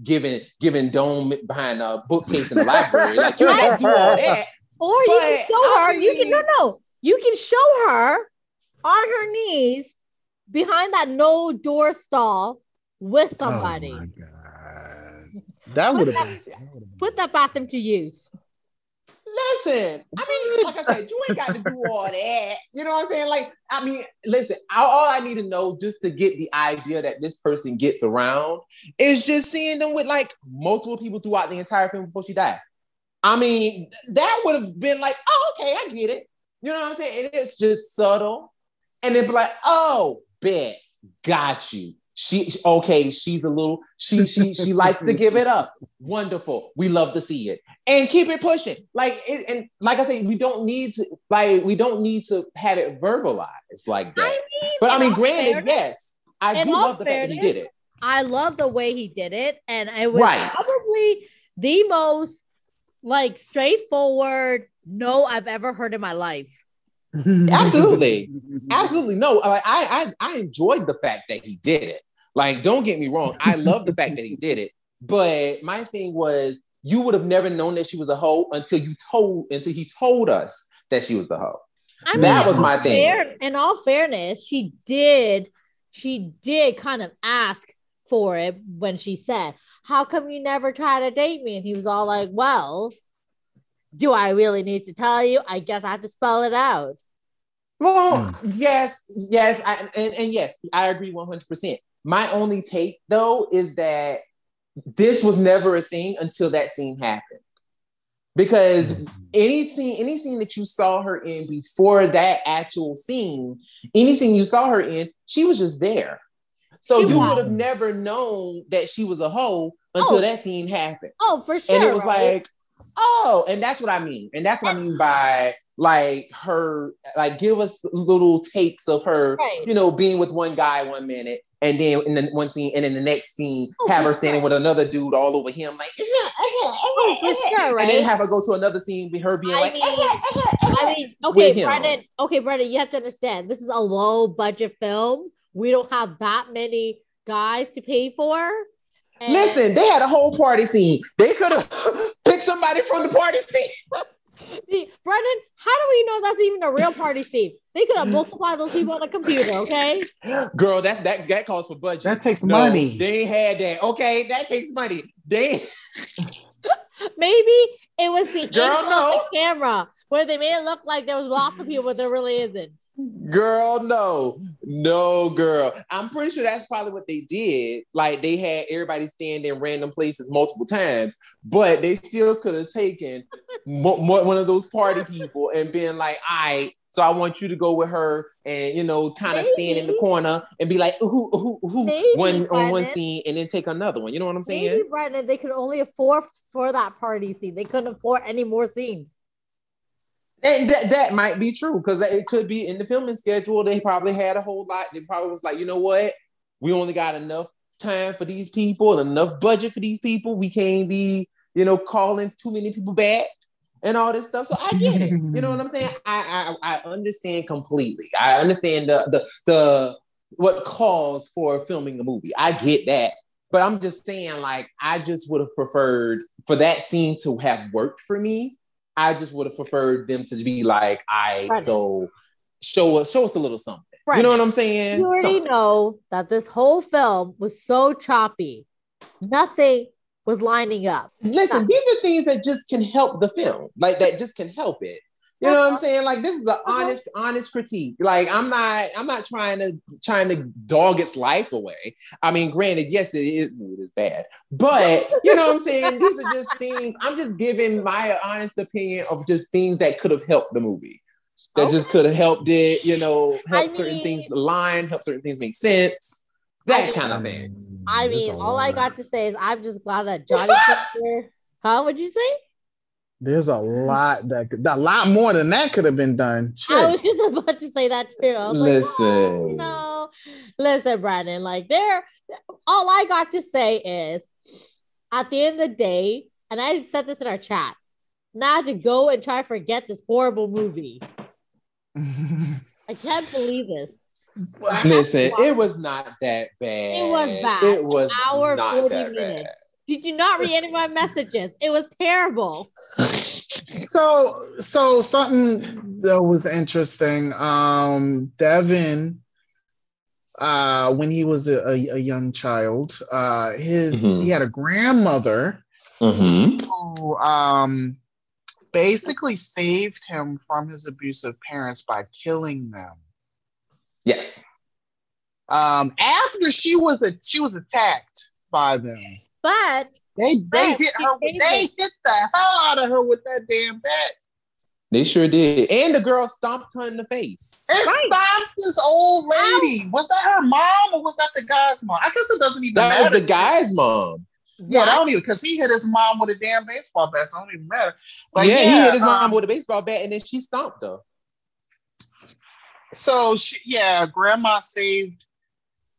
giving dome behind a bookcase in the library. Like you ain't got to do all that. Or you can show her. You can show her on her knees behind that no door stall with somebody. Oh my God. That would have been. Put that bathroom to use. Listen, I mean, like I said, you ain't got to do all that. You know what I'm saying? Like, I mean, listen, all I need to know just to get the idea that this person gets around is just seeing them with like multiple people throughout the entire film before she died. I mean, that would have been like, oh, okay, I get it. You know what I'm saying? And it's just subtle. And then be like, oh, bet, got you. She's a little, she likes to give it up. Wonderful. We love to see it. And keep it pushing. And like I say, we don't need to have it verbalized like that. Granted, yes, I do love the fact that he did it. I love the way he did it. And it was probably the most straightforward no I've ever heard in my life. Absolutely. No, I enjoyed the fact that he did it. Don't get me wrong, I love the fact that he did it. But my thing was, you would have never known that she was a hoe until he told us that she was the hoe. That was my thing. In all fairness, she did kind of ask for it when she said, "How come you never try to date me?" And he was all like, "Well, do I really need to tell you? I guess I have to spell it out." Well, yes, yes, I agree 100%. My only take, though, is that this was never a thing until that scene happened. Because any scene that you saw her in before that actual scene, any scene you saw her in, she was just there. So you would have never known that she was a hoe until that scene happened. Oh, for sure. And it was and that's what I mean. And that's what I mean by her, give us little takes of her, being with one guy 1 minute, and then in the one scene, and in the next scene, have her standing with another dude all over him, for sure, right? And then have her go to another scene with her being Brennan, you have to understand, this is a low budget film. We don't have that many guys to pay for. And listen, they had a whole party scene. They could have picked somebody from the party scene. Brennan, how do we know that's even a real party scene? They could have multiplied those people on a computer, okay? Girl, that calls for budget. That takes money. They ain't had that. Okay, that takes money. Maybe it was the angle of the camera where they made it look like there was lots of people, but there really isn't. Girl, no, girl. I'm pretty sure that's probably what they did. They had everybody stand in random places multiple times, but they still could have taken one of those party people and been like, all right, so I want you to go with her and, kind of stand in the corner and be like, who, on one scene, and then take another one. You know what I'm saying? Maybe, Brennan, they could only afford for that party scene. They couldn't afford any more scenes. And that might be true, because it could be in the filming schedule. They probably had a whole lot. They probably was like, you know what? We only got enough time for these people, enough budget for these people. We can't be, calling too many people back and all this stuff. So I get it. You know what I'm saying? I understand completely. I understand the what calls for filming a movie. I get that. But I'm just saying, I just would have preferred for that scene to have worked for me. I just would have preferred them to be like, so show us a little something. Right. You know what I'm saying? You already know that this whole film was so choppy. Nothing was lining up. Listen, these are things that just can help the film. That just can help it. You know what I'm saying? This is an honest critique. I'm not trying to dog its life away. I mean, granted, yes, it is bad. But you know what I'm saying? These are just things. I'm just giving my honest opinion of just things that could have helped the movie. That just could have helped it, help certain things align, help certain things make sense. That kind of thing. I mean, all I got to say is I'm just glad that Johnny here. Huh? What'd you say? There's a lot a lot more than that could have been done. Shit. I was just about to say that too. I was listen, listen, Brandon. All I got to say is, at the end of the day, and I said this in our chat, now to go and try to forget this horrible movie. I can't believe this. Listen, it was not that bad. It was bad. It was an hour, not 40 that minutes. Bad. Did you not read any of my messages? It was terrible. So something that was interesting. Devin, when he was a young child, he had a grandmother who basically saved him from his abusive parents by killing them. Yes. After she was attacked by them. But they hit her. They hit the hell out of her with that damn bat. They sure did. And the girl stomped her in the face. And stomped this old lady. Was that her mom or was that the guy's mom? I guess it doesn't even matter. That was the guy's mom. Yeah, that don't even, because he hit his mom with a damn baseball bat, so it don't even matter. But yeah, he hit his mom with a baseball bat and then she stomped her. So, grandma saved.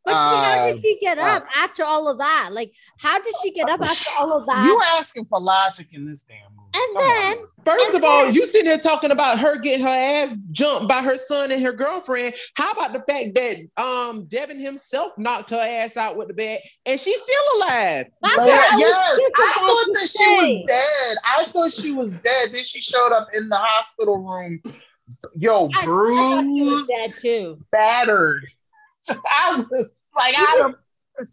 But how did she get up after all of that? Like, how did she get up after all of that? You asking for logic in this damn movie. And then, first of all, you sitting there talking about her getting her ass jumped by her son and her girlfriend. How about the fact that Devin himself knocked her ass out with the bat and she's still alive? I thought that she was dead. I thought she was dead. Then she showed up in the hospital room. Yo, bruised, dead too. Battered. I was like,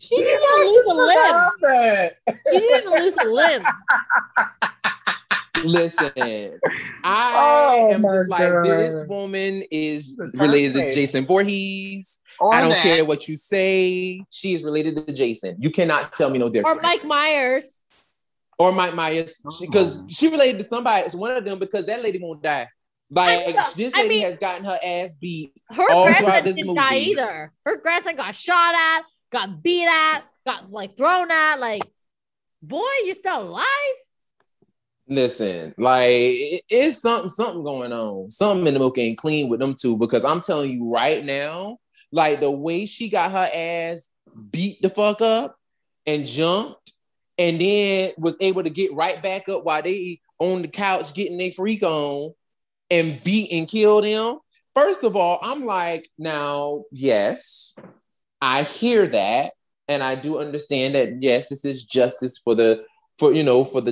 she didn't lose a limb. She didn't lose a limb. Listen, I am just like, this woman is related to Jason Voorhees. I don't care what you say. She is related to Jason. You cannot tell me no different. Or Mike Myers. Because she related to somebody. It's one of them because that lady won't die. Like, this lady has gotten her ass beat all throughout this movie. Die either. Her grandson got shot at, got beat at, got like thrown at. Like, boy, you're still alive. Listen, like it's something going on. Something in the milk ain't clean with them two because I'm telling you right now, like the way she got her ass beat the fuck up and jumped, and then was able to get right back up while they on the couch getting their freak on. And beat and killed him. First of all, I'm like, now, yes, I hear that. And I do understand that, yes, this is justice for the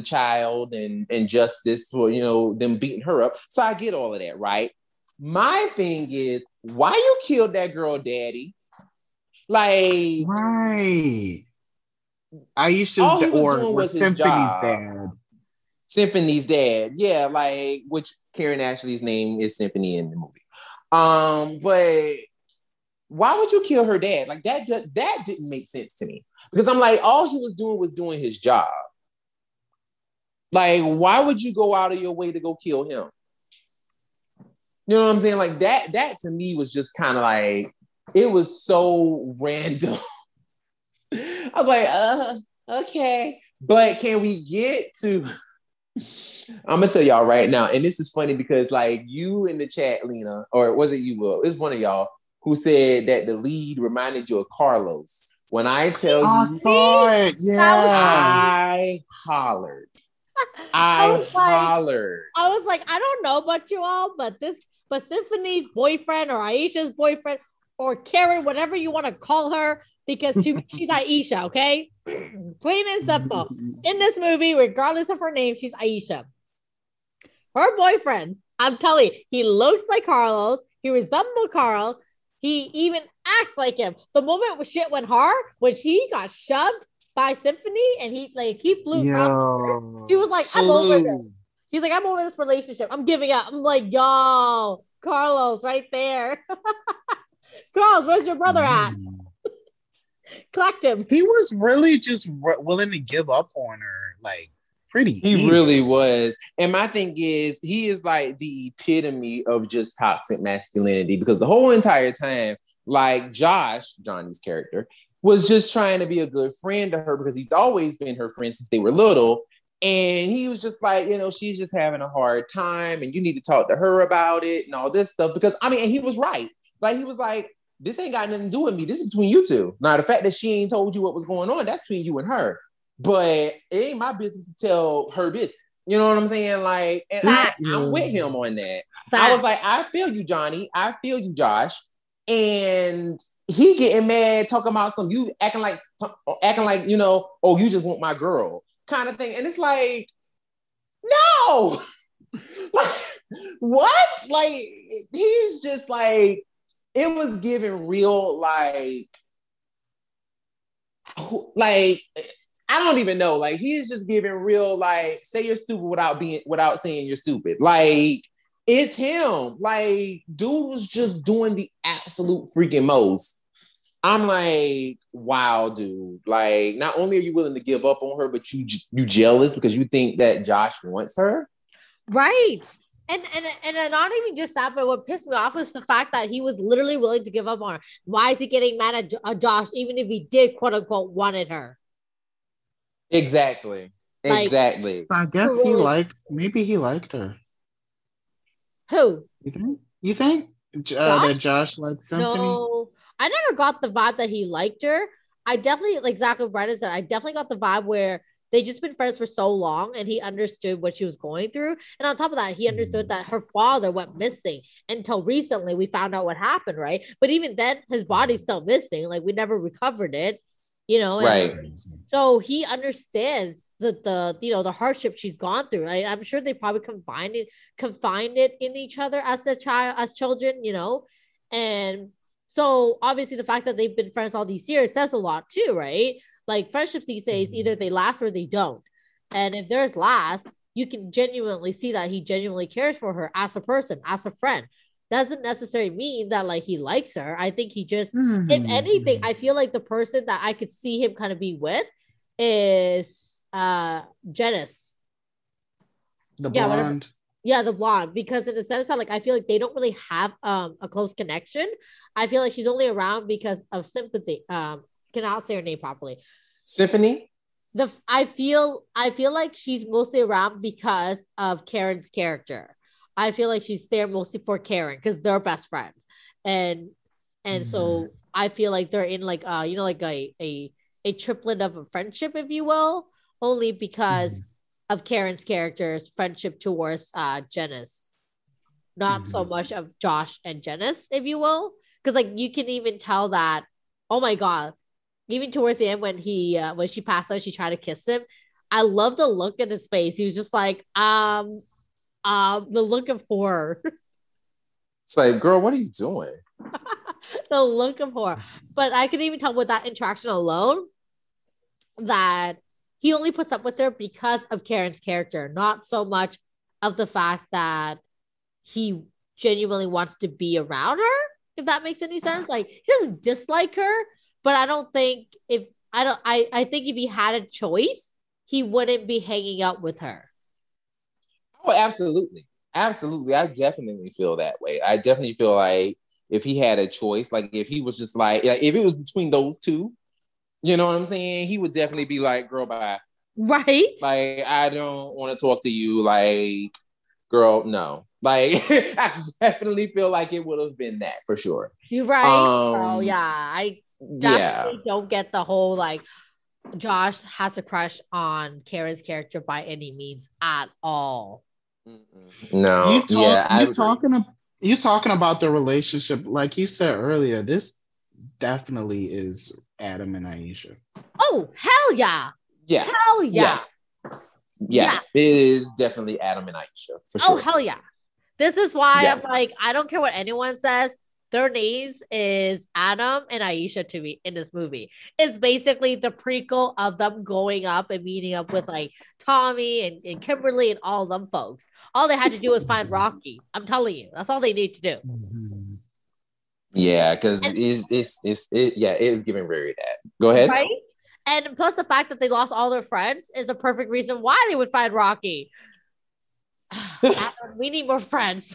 child and justice for, them beating her up. So I get all of that, right? My thing is, why you killed that girl daddy? Like, right. Aisha's or Symphony's dad. Symphony's dad, yeah, like which Karan Ashley's name is Symphony in the movie. But why would you kill her dad? Like that didn't make sense to me because I'm like, all he was doing his job. Like, why would you go out of your way to go kill him? You know what I'm saying? Like that to me was just kind of like it was so random. I was like, okay, but can we get to? I'm gonna tell y'all right now, and this is funny because like you in the chat, Lena, or was it you, Will? It's one of y'all who said that the lead reminded you of Carlos. When I tell you, I saw it, yeah, I hollered. I hollered. I was like, I don't know about you all, but Symphony's boyfriend or Aisha's boyfriend or Karen, whatever you want to call her, because she's Aisha, okay? Plain and simple. In this movie, regardless of her name, she's Aisha. Her boyfriend, I'm telling you, he looks like Carlos. He resembles Carlos. He even acts like him. The moment shit went hard, when she got shoved by Symphony and he flew across her, he was like, I'm over this. He's like, I'm over this relationship. I'm giving up. I'm like, yo, Carlos, right there. Carlos, where's your brother at? Collect him. He was really just willing to give up on her, like pretty. He really was. And my thing is, he is like the epitome of just toxic masculinity because the whole entire time, like Johnny's character, was just trying to be a good friend to her because he's always been her friend since they were little. And he was just like, she's just having a hard time and you need to talk to her about it and all this stuff. Because, and he was right. Like, he was like, this ain't got nothing to do with me. This is between you two. Now, the fact that she ain't told you what was going on, that's between you and her. But it ain't my business to tell her business. You know what I'm saying? Like, and I'm with him on that. I was like, I feel you, Johnny. I feel you, Josh. And he getting mad, talking about you acting like, oh, you just want my girl kind of thing. And it's like, no. Like, what? Like, he's just like, it was giving real, like, I don't even know. Like, he's just giving real, like, say you're stupid without saying you're stupid. Like, it's him. Like, dude was just doing the absolute freaking most. I'm like, wow, dude. Like, not only are you willing to give up on her, but you jealous because you think that Josh wants her. Right. And not even just that, but what pissed me off was the fact that he was literally willing to give up on her. Why is he getting mad at Josh, even if he did quote unquote wanted her? Exactly. Like, exactly. I guess maybe he liked her. Who? You think that Josh liked Symphony? No, I never got the vibe that he liked her. I definitely, like exactly what Brennan said, I definitely got the vibe where they just been friends for so long and he understood what she was going through. And on top of that, he understood that her father went missing until recently we found out what happened, right? But even then, his body's still missing. Like, we never recovered it, you know? Right. So he understands the hardship she's gone through, right? I'm sure they probably confined it in each other as children, you know? And so obviously the fact that they've been friends all these years says a lot too, right? Like, friendships these days, either they last or they don't. And if theirs last, you can genuinely see that he genuinely cares for her as a person, as a friend. Doesn't necessarily mean that like he likes her. I think he just, if anything, I feel like the person that I could see him kind of be with is Janice. The blonde. Yeah, the blonde. Because in the sense that like I feel like they don't really have a close connection. I feel like she's only around because of sympathy. Cannot say her name properly. Symphony? I feel like she's mostly around because of Karen's character. I feel like she's there mostly for Karen because they're best friends. And so I feel like they're in like like a triplet of a friendship, if you will, only because of Karen's character's friendship towards Janice. Not so much of Josh and Janice, if you will. Because like you can even tell that, oh my God, even towards the end when she passed out, she tried to kiss him. I love the look in his face. He was just like, the look of horror. It's like, girl, what are you doing? The look of horror. But I can even tell with that interaction alone that he only puts up with her because of Karen's character, not so much of the fact that he genuinely wants to be around her, if that makes any sense. Like, he doesn't dislike her, but I think if he had a choice, he wouldn't be hanging out with her. Oh, absolutely. Absolutely. I definitely feel that way. I definitely feel like if he had a choice, like if he was just like if it was between those two, you know what I'm saying? He would definitely be like, girl, bye. Right? Like, I don't want to talk to you. Like, girl, no. Like, I definitely feel like it would have been that for sure. You're right. Oh, yeah. I definitely don't get the whole like Josh has a crush on Karen's character by any means at all. No. You talking about the relationship, like you said earlier, this definitely is Adam and Aisha. Oh, hell yeah. Yeah. Hell yeah. Yeah. It is definitely Adam and Aisha for sure. Oh, hell yeah. This is why I'm like, I don't care what anyone says. Their names is Adam and Aisha to me in this movie. It's basically the prequel of them going up and meeting up with like Tommy and Kimberly and all them folks. All they had to do was find Rocky. I'm telling you, that's all they need to do. Yeah, because it is giving very that. Go ahead. Right? And plus the fact that they lost all their friends is a perfect reason why they would find Rocky. We need more friends.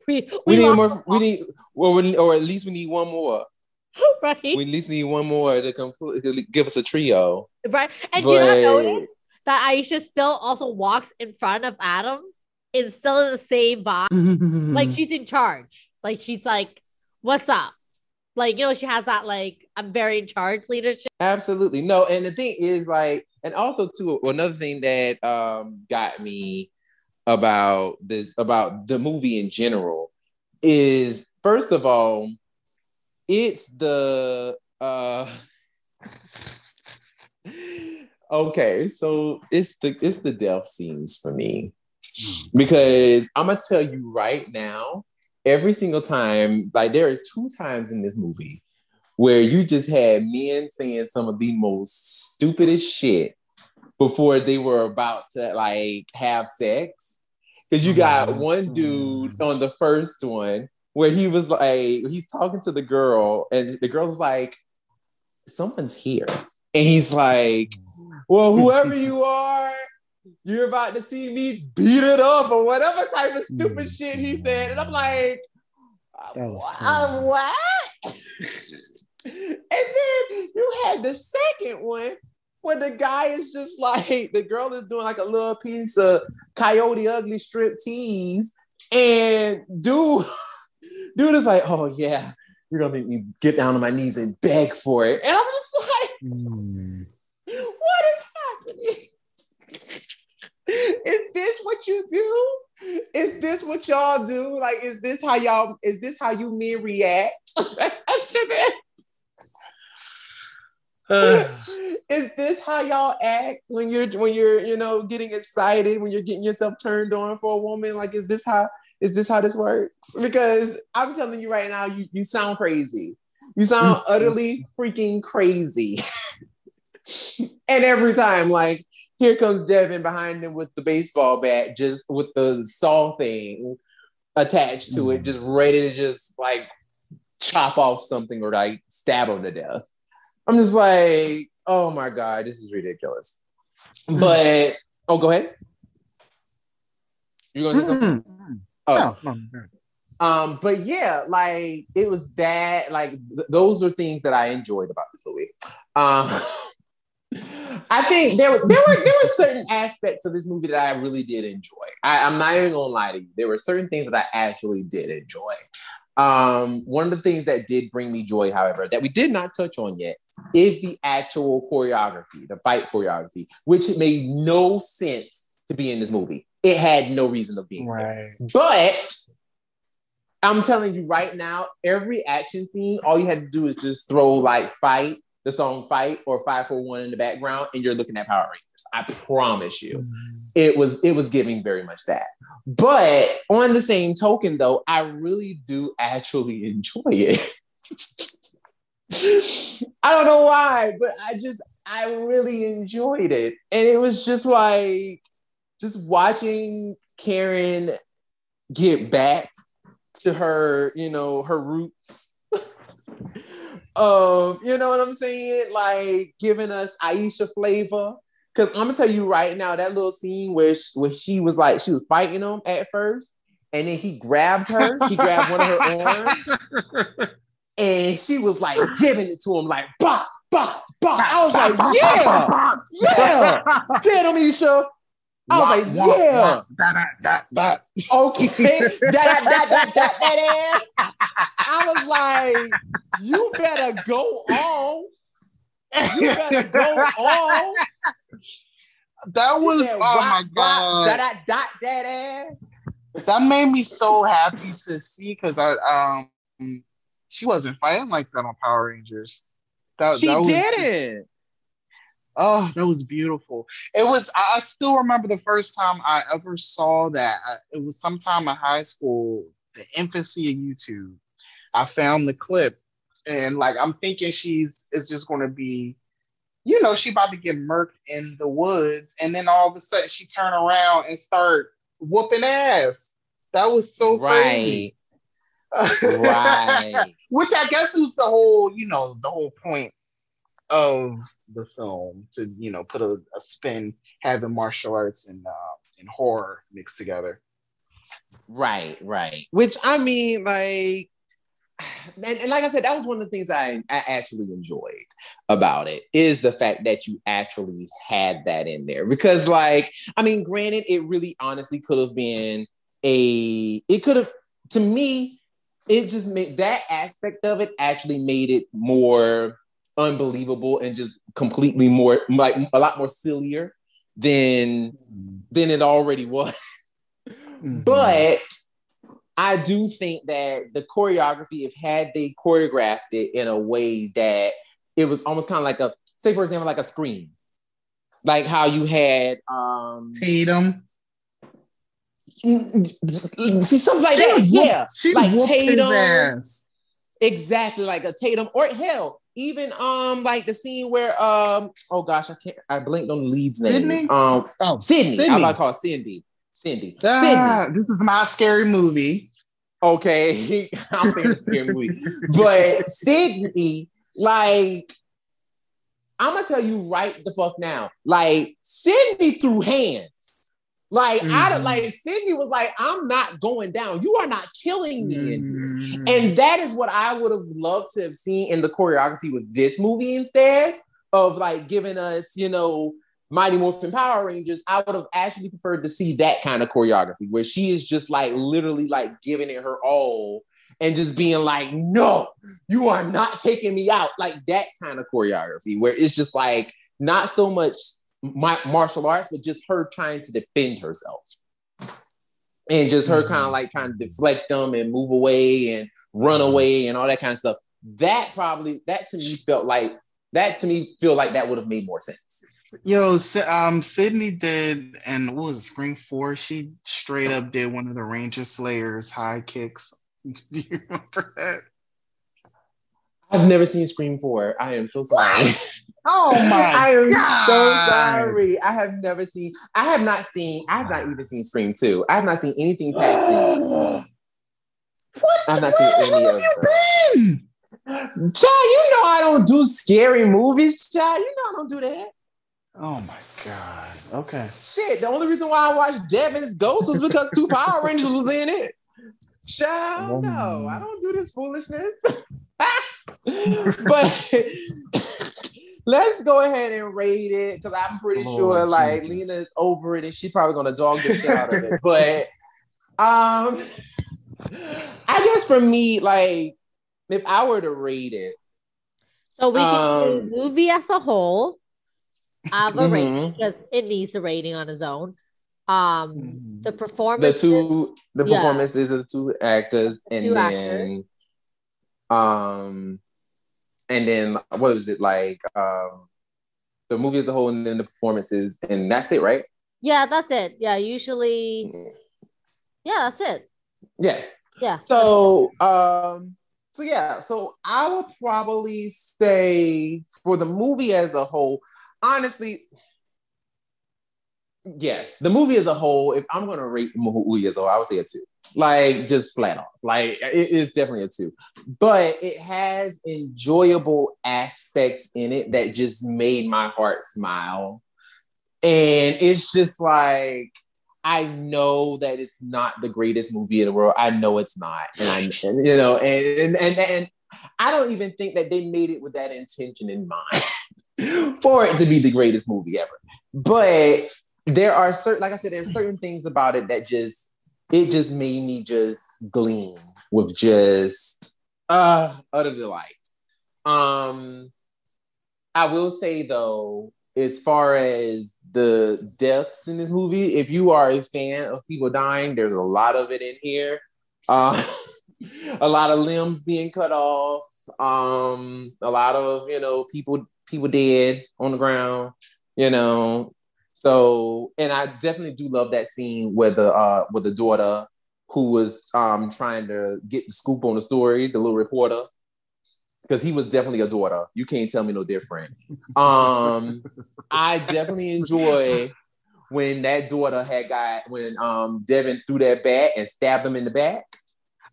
we need more. We need, or at least we need one more. Right. We at least need one more to give us a trio. Right. And do you not notice that Aisha still also walks in front of Adam and still in the same vibe? Like she's in charge. Like she's like, what's up? Like, you know, she has that like, I'm very in charge leadership. Absolutely. No, and the thing is like, and also too, another thing that got me about the movie in general is, first of all, it's the okay, so it's the death scenes for me, because I'm gonna tell you right now, every single time, like there are 2 times in this movie where you just had men saying some of the most stupidest shit before they were about to like have sex. Because you got one dude on the first one where he was like, he's talking to the girl, and the girl's like, someone's here. And he's like, well, whoever you are, you're about to see me beat it up or whatever type of stupid shit he said. And I'm like, what? And then you had the second one where the guy is just like, the girl is doing like a little piece of Coyote Ugly strip tease. And dude is like, oh yeah, you're gonna make me get down on my knees and beg for it. And I'm just like, what is happening? Is this what you do? Is this what y'all do? Like, is this how you men react to this? Is this how y'all act when you're getting excited, when you're getting yourself turned on for a woman? Like, is this how this works? Because I'm telling you right now, you sound crazy. You sound utterly freaking crazy. And every time, like, here comes Devin behind him with the baseball bat, just with the saw thing attached to it, just ready to just like chop off something or like stab him to death. I'm just like, oh my God, this is ridiculous. But, go ahead. You're going to say something? Oh. No. But yeah, like, it was that, like, those are things that I enjoyed about this movie. I think there were certain aspects of this movie that I really did enjoy. I'm not even gonna lie to you. There were certain things that I actually did enjoy. One of the things that did bring me joy, however, that we did not touch on yet, is the actual choreography, the fight choreography, which made no sense to be in this movie. It had no reason of being there. But I'm telling you right now, every action scene, all you had to do is just throw like fight, the song Fight or 541 in the background, and you're looking at Power Rangers. I promise you. It was giving very much that. But on the same token, though, I really do actually enjoy it. I don't know why, but I really enjoyed it. And it was just like, just watching Karen get back to her, her roots. You know what I'm saying? Like, giving us Aisha flavor. Because I'm gonna tell you right now, that little scene where she was fighting him at first, and then he grabbed one of her arms, and she was like giving it to him like bop, bop, bop. I was like, yeah. Damn, Aisha. I was like, yeah. Okay. That ass. I was like, you better go off. That was, oh my God. That ass. That made me so happy to see, because she wasn't fighting like that on Power Rangers. She didn't. Oh, that was beautiful. It was, I still remember the first time I ever saw that. It was sometime in high school, the infancy of YouTube. I found the clip, and like, I'm thinking it's just going to be, she about to get murked in the woods, and then all of a sudden she turn around and start whooping ass. That was so crazy. Right. Which I guess was the whole, the whole point of the film, to put a spin, having martial arts and horror mixed together. Right. Which, I mean, like, and like I said, that was one of the things I actually enjoyed about it, is the fact that you actually had that in there. Because, like, I mean, granted, it really honestly could have been to me, it just made that aspect of it actually made it more unbelievable and just completely more, like, a lot more sillier than it already was. But I do think that the choreography, had they choreographed it in a way that it was almost kind of like say for example, like a Scream, like how you had Tatum. See, something like that, yeah. She like whooped Tatum, his ass. Exactly, like a Tatum, or hell, even like the scene where oh gosh, I blinked on the lead's name. Sydney. Sydney. I'm about to call it Cindy. Cindy. This is not a scary movie. Okay, I don't think it's a scary movie, but Sydney, like, I'm gonna tell you right the fuck now, like, Sydney threw hands. Like, like Sydney was like, I'm not going down. You are not killing me in here. And that is what I would have loved to have seen in the choreography with this movie instead of like giving us, you know, Mighty Morphin Power Rangers. I would have actually preferred to see that kind of choreography where she is just like literally like giving it her all and just being like, no, you are not taking me out. Like that kind of choreography where it's just like not so much martial arts, but just her trying to defend herself. And just her kind of like trying to deflect them and move away and run away and all that kind of stuff. That to me feel like that would have made more sense. Yo, Sydney did, and what was it, Scream 4? She straight up did one of the Ranger Slayers high kicks. Do you remember that? I've never seen Scream 4. I am so sorry. Oh my I am God. so sorry. I have not even seen Scream 2. I have not seen anything past Scream. I've not seen any of them. Child, you know I don't do scary movies, child. You know I don't do that. Oh my God. Okay. Shit, the only reaon why I watched Devin's Ghost was because 2 Power Rangers was in it. Child, no, I don't do this foolishness. But let's go ahead and rate it because I'm pretty sure like Jesus. Lena is over it and she's probably gonna dog the shit out of it. But I guess for me, like if I were to rate it, so we can do the movie as a whole. I have a rating because it needs a rating on its own. The performance, the performances of the 2 actors, and then what was it like? The movie as a whole, and then the performances, and that's it, right? Yeah, that's it. Yeah, usually. Yeah, that's it. Yeah. Yeah. So I would probably say for the movie as a whole, honestly, yes, the movie as a whole, if I'm going to rate the movie as a whole, I would say a 2. Like, just flat off. Like, it is definitely a 2. But it has enjoyable aspects in it that just made my heart smile. And it's just like, I know that it's not the greatest movie in the world. I know it's not. And I don't even think that they made it with that intention in mind for it to be the greatest movie ever. But there are there's certain things about it that just made me just gleam with just utter delight. I will say though, as far as the deaths in this movie, if you are a fan of people dying, there's a lot of it in here. A lot of limbs being cut off. A lot of, people dead on the ground, So, and I definitely do love that scene with the daughter who was trying to get the scoop on the story, the little reporter, because he was definitely a daughter. You can't tell me no different. I definitely enjoy when that daughter when Devin threw that bat and stabbed him in the back.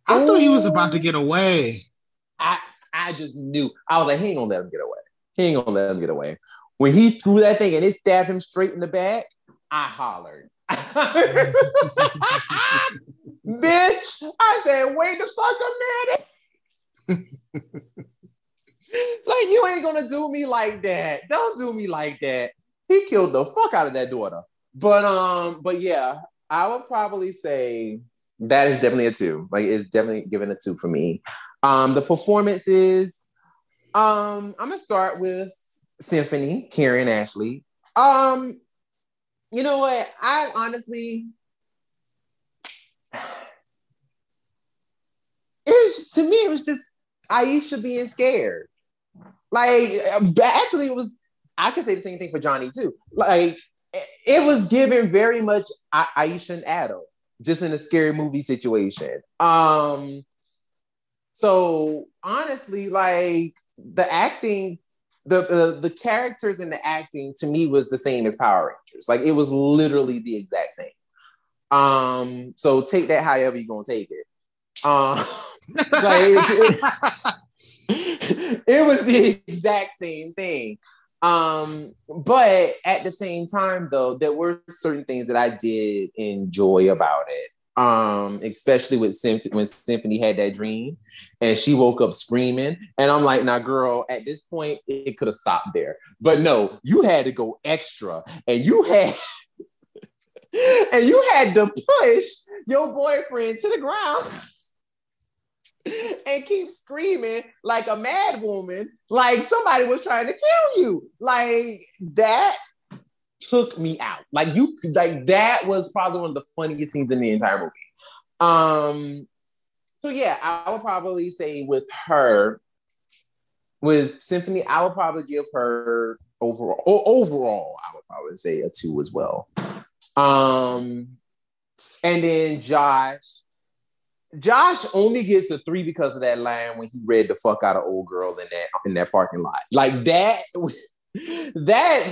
I thought he was about to get away. I just knew. I was like, he ain't gonna let him get away. When he threw that thing and it stabbed him straight in the back, I hollered. Bitch, I said, wait the fuck a minute. Like, you ain't gonna do me like that. Don't do me like that. He killed the fuck out of that daughter. But yeah, I would probably say that is definitely a 2. Like, it's definitely giving a 2 for me. The performances, I'm gonna start with Symphony, Karan Ashley. You know what? I honestly, to me, it was just Aisha being scared. Like, actually, I could say the same thing for Johnny too. Like, it was given very much Aisha and Adam, just in a scary movie situation. So honestly, like, the acting, the characters and the acting to me was the same as Power Rangers. Like, it was literally the exact same. So take that however you're gonna take it. Like, it was the exact same thing. But at the same time, though, there were certain things that I did enjoy about it. Especially with when Symphony had that dream and she woke up screaming. And I'm like, now, girl, at this point, it could have stopped there. But no, you had to go extra. And you had to push your boyfriend to the ground and keep screaming like a mad woman, like somebody was trying to kill you. Like that took me out. Like that was probably one of the funniest scenes in the entire movie. So yeah, I would probably say with Symphony, I would probably give her overall, I would probably say a 2 as well. And then Josh only gets a 3 because of that line when he read the fuck out of old girl in that parking lot. Like that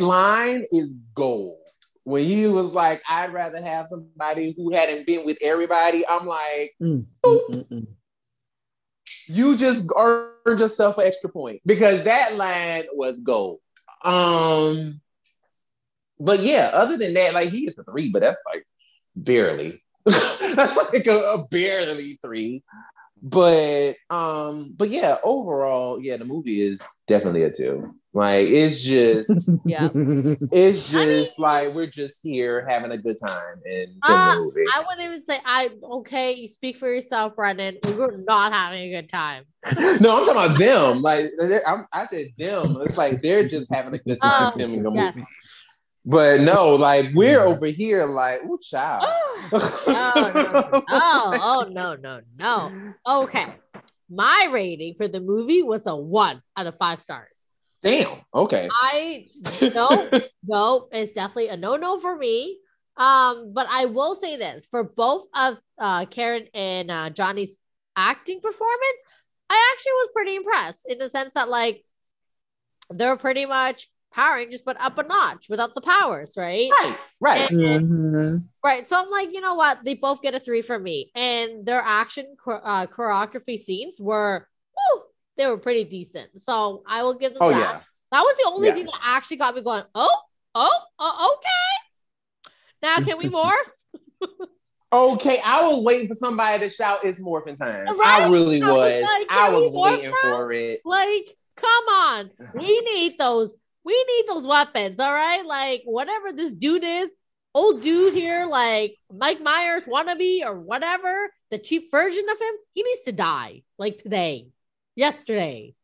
line is gold. When he was like, I'd rather have somebody who hadn't been with everybody, I'm like, you just earned yourself an extra point because that line was gold. But yeah, other than that, like he is a 3, but that's like barely. That's like a barely 3. But yeah, overall, yeah, the movie is definitely a 2. Like it's just like we're just here having a good time in the movie. I wouldn't even say okay, you speak for yourself, Brennan. We were not having a good time. No, I'm talking about them. Like I said them. It's like they're just having a good time filming the movie. But no, like we're over here like, ooh, child. No. Okay. My rating for the movie was a 1 out of 5 stars. Damn. Okay. No, it's definitely a no for me. But I will say this for both of Karan and Johnny's acting performance, I actually was pretty impressed in the sense that like they're pretty much Power Rangers, but up a notch without the powers, right? Right. Right. So I'm like, you know what? They both get a 3 from me, and their action choreography scenes they were pretty decent. So I will give them that. Yeah. That was the only thing that actually got me going. Okay. Now can we morph? Okay, I was waiting for somebody to shout, "It's morphing time." Right? I really was. I was waiting for it. Like, come on, we need those. We need those weapons, all right? Like, whatever this dude is, old dude here, like Mike Myers wannabe or whatever, the cheap version of him, he needs to die. Like today, yesterday.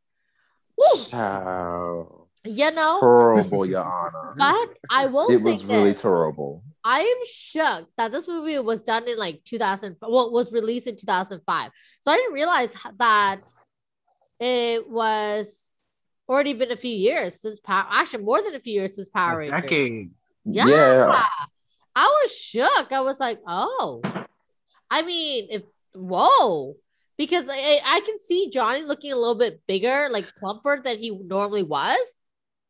Woo! Child. You know? Terrible, Your Honor. But I will say it was really terrible. I am shocked that this movie was done in like 2000. Well, was released in 2005. So I didn't realize that it was already been a few years since actually more than a few years since Power Rangers. Decade. Yeah. I was shook. I was like, oh. I mean, because I can see Johnny looking a little bit bigger, like plumper than he normally was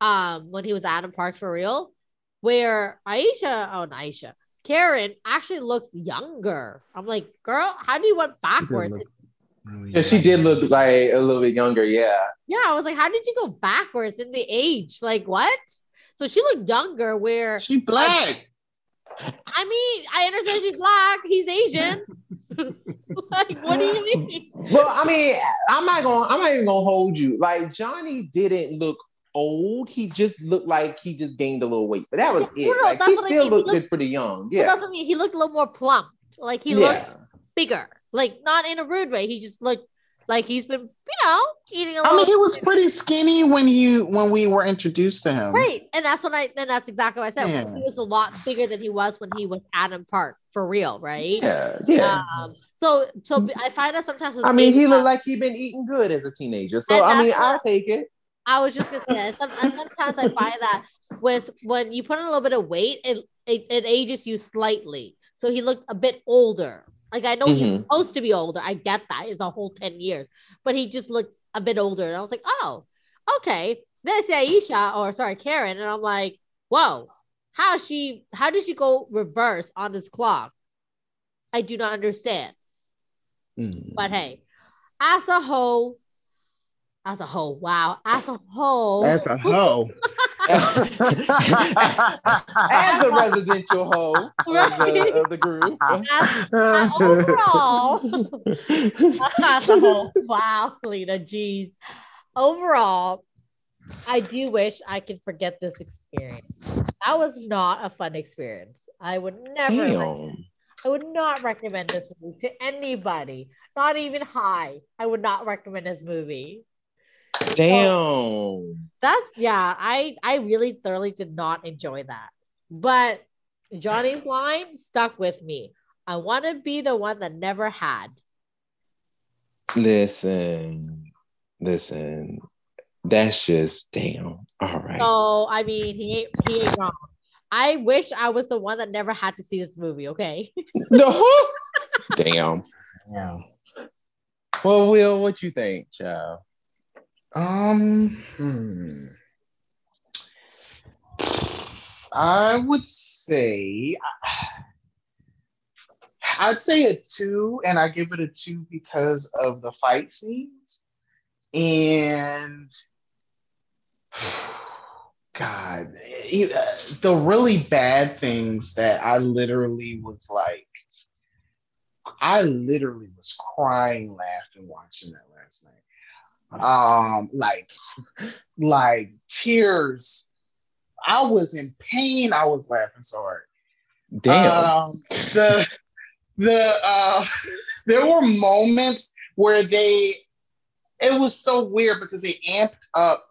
when he was Adam Park for real. Where Karan actually looks younger. I'm like, girl, how do you went backwards? Yeah, she did look like a little bit younger, yeah. Yeah, I was like, how did you go backwards in the age? Like, what? So she looked younger where... She black. I mean, I understand she's black. He's Asian. Like, what do you mean? Well, I mean, I'm not even gonna hold you. Like, Johnny didn't look old. He just looked like he just gained a little weight. But that was it. Like, he still looked pretty young. Yeah. That's what I mean. He looked a little more plump. Like, he looked bigger. Like, not in a rude way. He just looked like he's been, eating a little. I mean, he was pretty skinny when we were introduced to him. Right. And that's that's exactly what I said. Yeah. He was a lot bigger than he was when he was Adam Park, for real, right? Yeah. So I find that sometimes... I mean, he looked like he'd been eating good as a teenager. So, I mean, I'll take it. I was just going to say, sometimes I find that when you put on a little bit of weight, it ages you slightly. So he looked a bit older. Like, I know he's supposed to be older. I get that. It's a whole 10 years. But he just looked a bit older. And I was like, oh, okay. Then I say Karan. And I'm like, whoa, how did she go reverse on this clock? I do not understand. But hey, as a whole, As the residential hoe of the group. Overall. As a host. Wow, Lena, geez. Overall, I do wish I could forget this experience. That was not a fun experience. I would not recommend this movie to anybody, not even High. I would not recommend this movie. Damn. So I really thoroughly did not enjoy that. But Johnny's line stuck with me. I want to be the one that never had. Listen. That's just damn. All right. So I mean, he ain't wrong. I wish I was the one that never had to see this movie. Okay. No. Damn. Yeah. Well, Will, what you think, child? I would say I'd say a 2, and I give it a 2 because of the fight scenes. And God, the really bad things that I literally was crying, laughing, watching that last night. Like tears. I was in pain. I was laughing so hard. Damn. There were moments where it was so weird because they amped up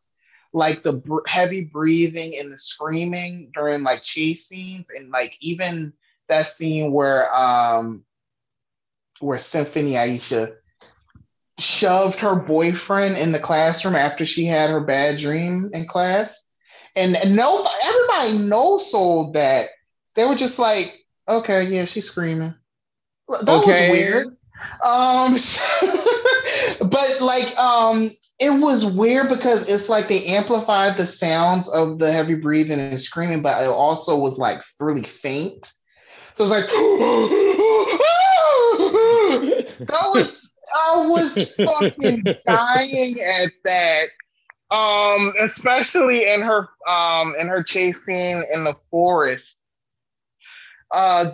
like the heavy breathing and the screaming during like chase scenes, and like even that scene where Symphony Aisha shoved her boyfriend in the classroom after she had her bad dream in class, and everybody no-sold that. They were just like, okay, yeah, she's screaming. That was weird. But like it was weird because it's like they amplified the sounds of the heavy breathing and screaming, but it also was like really faint. So it's like I was fucking dying at that. Especially in her chase scene in the forest.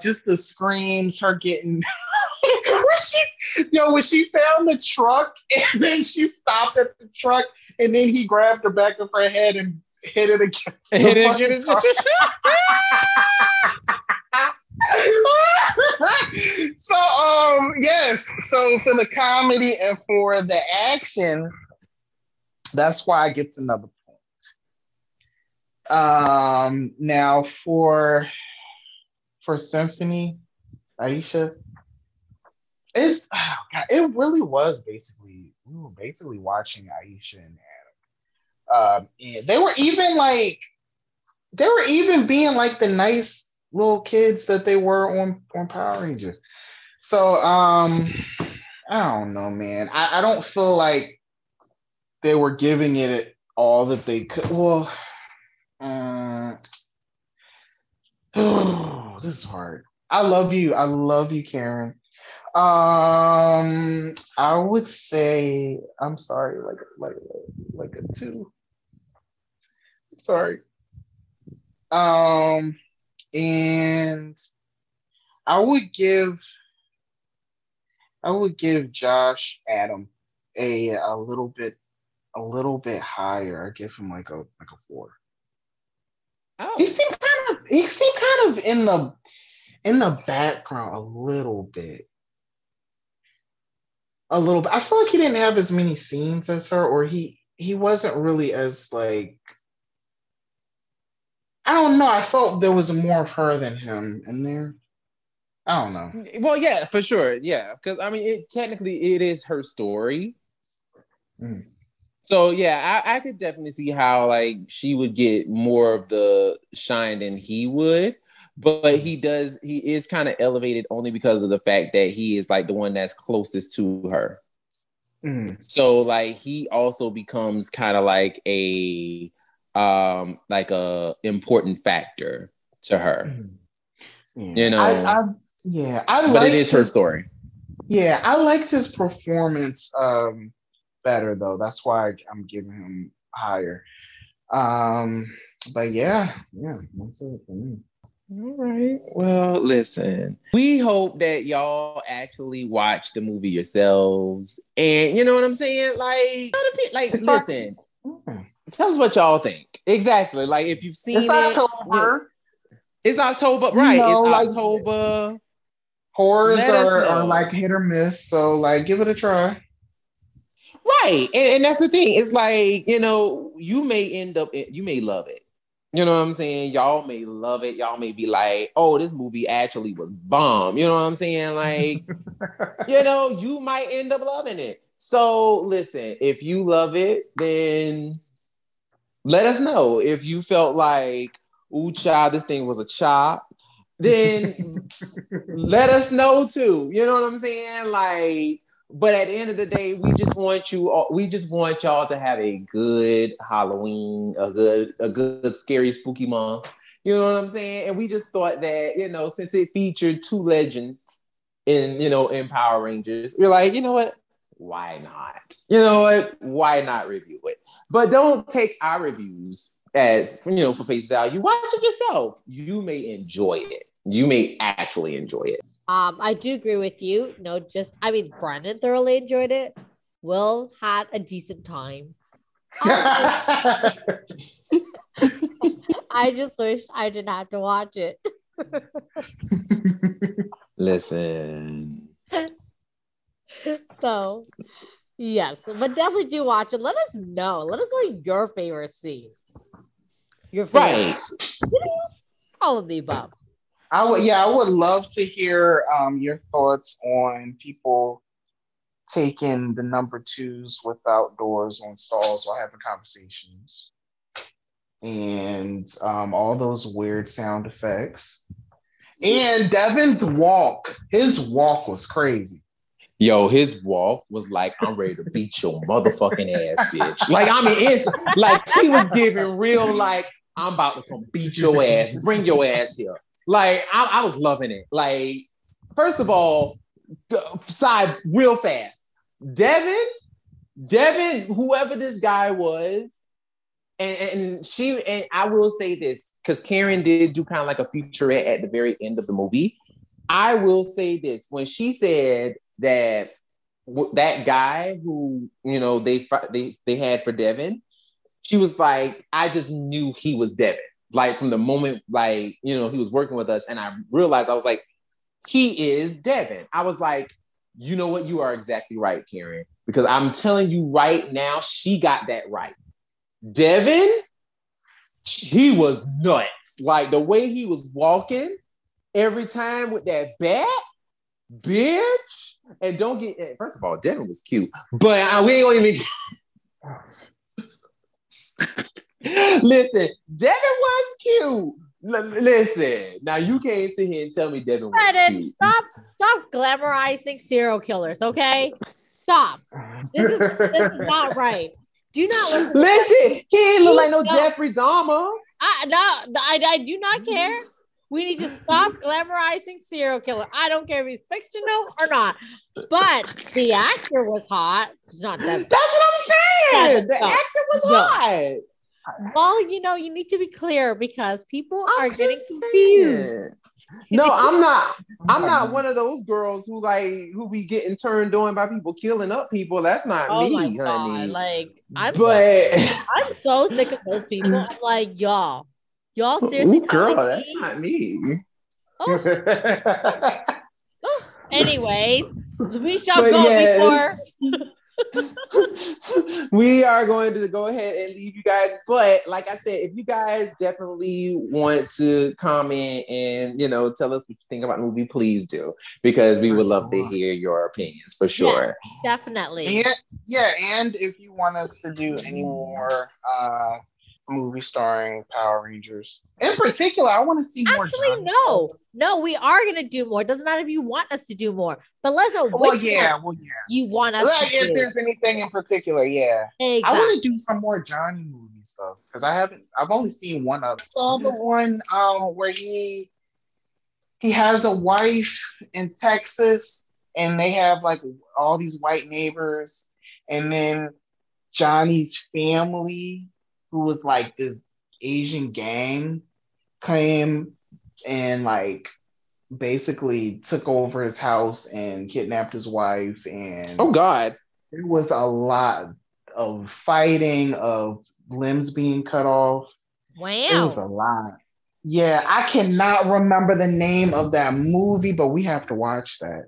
Just the screams, her getting when she found the truck and then she stopped at the truck and then he grabbed her back of her head and hit it against the truck. So yes, so for the comedy and for the action, that's why it gets another point. Now for Symphony Aisha, it really was we were basically watching Aisha and Adam. And they were even being like the nice little kids that they were on Power Rangers. So I don't know, man. I don't feel like they were giving it all that they could. Well, this is hard. I love you, Karen. I would say I'm sorry, like a 2. Sorry. And I would give Josh Adam a little bit higher. I give him like a 4. Oh. He seemed kind of in the background a little bit. I feel like he didn't have as many scenes as her, or he wasn't really as like, I don't know. I felt there was more of her than him in there. I don't know. Well, yeah, for sure. Yeah. Because I mean, technically it is her story. Mm. So yeah, I could definitely see how like she would get more of the shine than he would. But he is kind of elevated only because of the fact that he is like the one that's closest to her. Mm. So like he also becomes kind of like a important factor to her. Mm. You know. But it is her story. Yeah, I liked his performance better though. That's why I'm giving him higher. But yeah, that's it for me. All right. Well, listen, we hope that y'all actually watch the movie yourselves. And you know what I'm saying? Listen, tell us what y'all think. Exactly. Like, if you've seen it's October. It's October, right? It's October. Horrors are like hit or miss, so like give it a try. Right. And that's the thing. It's like, you may love it. You know what I'm saying? Y'all may love it. Y'all may be like, oh, this movie actually was bomb. You know what I'm saying? Like, you might end up loving it. So listen, if you love it, then let us know. If you felt like, ooh, child, this thing was a chop, then let us know too. You know what I'm saying? Like, but at the end of the day, we just want y'all to have a good Halloween, a good scary spooky month. You know what I'm saying? And we just thought that, since it featured two legends in Power Rangers, we're like, you know what? Why not? You know what? Why not review it? But don't take our reviews as, for face value. Watch it yourself. You may enjoy it. You may actually enjoy it. I do agree with you. Brennan thoroughly enjoyed it. Will had a decent time. I just wish I didn't have to watch it. Listen. So, yes, but definitely do watch it. Let us know. Let us know your favorite scene. Your favorite. Right. All of the above. I would love to hear your thoughts on people taking the number 2s without doors on stalls while having conversations. And all those weird sound effects. And Devin's walk. His walk was crazy. Yo, his walk was like, I'm ready to beat your motherfucking ass, bitch. Like, it's like he was giving real, like, I'm about to come beat your ass. Bring your ass here. Like, I was loving it. Like, first of all, side real fast. Devin, whoever this guy was, and I will say this, because Karen did do kind of like a featurette at the very end of the movie. I will say this. When she said that guy who, they had for Devin, she was like, I just knew he was Devin. Like, from the moment, like, he was working with us, and I realized, I was like, he is Devin. I was like, you know what? You are exactly right, Karen. Because I'm telling you right now, she got that right. Devin, he was nuts. Like, the way he was walking every time with that bat, bitch. And don't get, first of all, Devin was cute. But we ain't gonna even... Listen, Devin was cute. Listen, now you can't sit here and tell me Devin was cute. Stop glamorizing serial killers, okay? Stop. This is not right. Do not listen. He ain't look like no Jeffrey Dahmer. I do not care. We need to stop glamorizing serial killer. I don't care if he's fictional or not. But the actor was hot. It's not that. That's what I'm saying. The actor was hot. Well, you need to be clear because people are getting confused. No, I'm not one of those girls who be getting turned on by people killing up people. That's not me, honey. Like, I'm so sick of those people. I'm like, y'all seriously. Ooh, girl, that's not me. Oh. Anyways, we shall go before. We are going to go ahead and leave you guys. But like I said, if you guys definitely want to comment and, tell us what you think about the movie, please do. Because we would love to hear your opinions for sure. Yeah, definitely. And if you want us to do any more movie starring Power Rangers. In particular, I want to see more. Actually, no, we are gonna do more. It doesn't matter if you want us to do more, but let's know you want us to if there's anything in particular, exactly. I want to do some more Johnny movie stuff because I've only seen one of. Saw the one where he has a wife in Texas and they have like all these white neighbors, and then Johnny's family, who was like this Asian gang came and like basically took over his house and kidnapped his wife, and oh God, there was a lot of fighting, of limbs being cut off. Wow. It was a lot. Yeah, I cannot remember the name of that movie, but we have to watch that.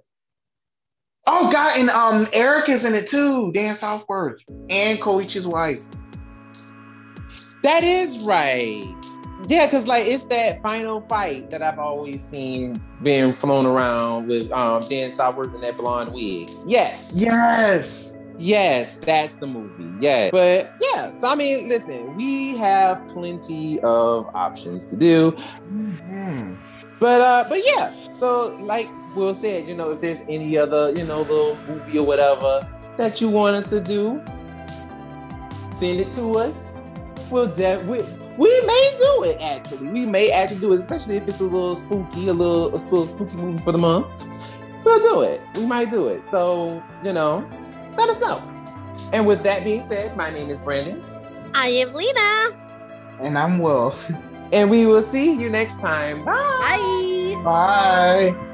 Oh God, and Eric is in it too, Dan Southworth, and Koichi's wife. that is right. Yeah, because like it's that final fight that I've always seen being flown around with Dan Southworth in that blonde wig. Yes. Yes, that's the movie. Yeah. But yeah, so I mean, listen, we have plenty of options to do. Mm-hmm. But yeah, so like Will said, you know, if there's any other, you know, little movie or whatever that you want us to do, send it to us. We may do it actually. We may actually do it, especially if it's a little spooky movie for the month. We'll do it. We might do it. So, you know, let us know. And with that being said, my name is Brandon. I am Lena. And I'm Will. And we will see you next time. Bye. Bye. Bye.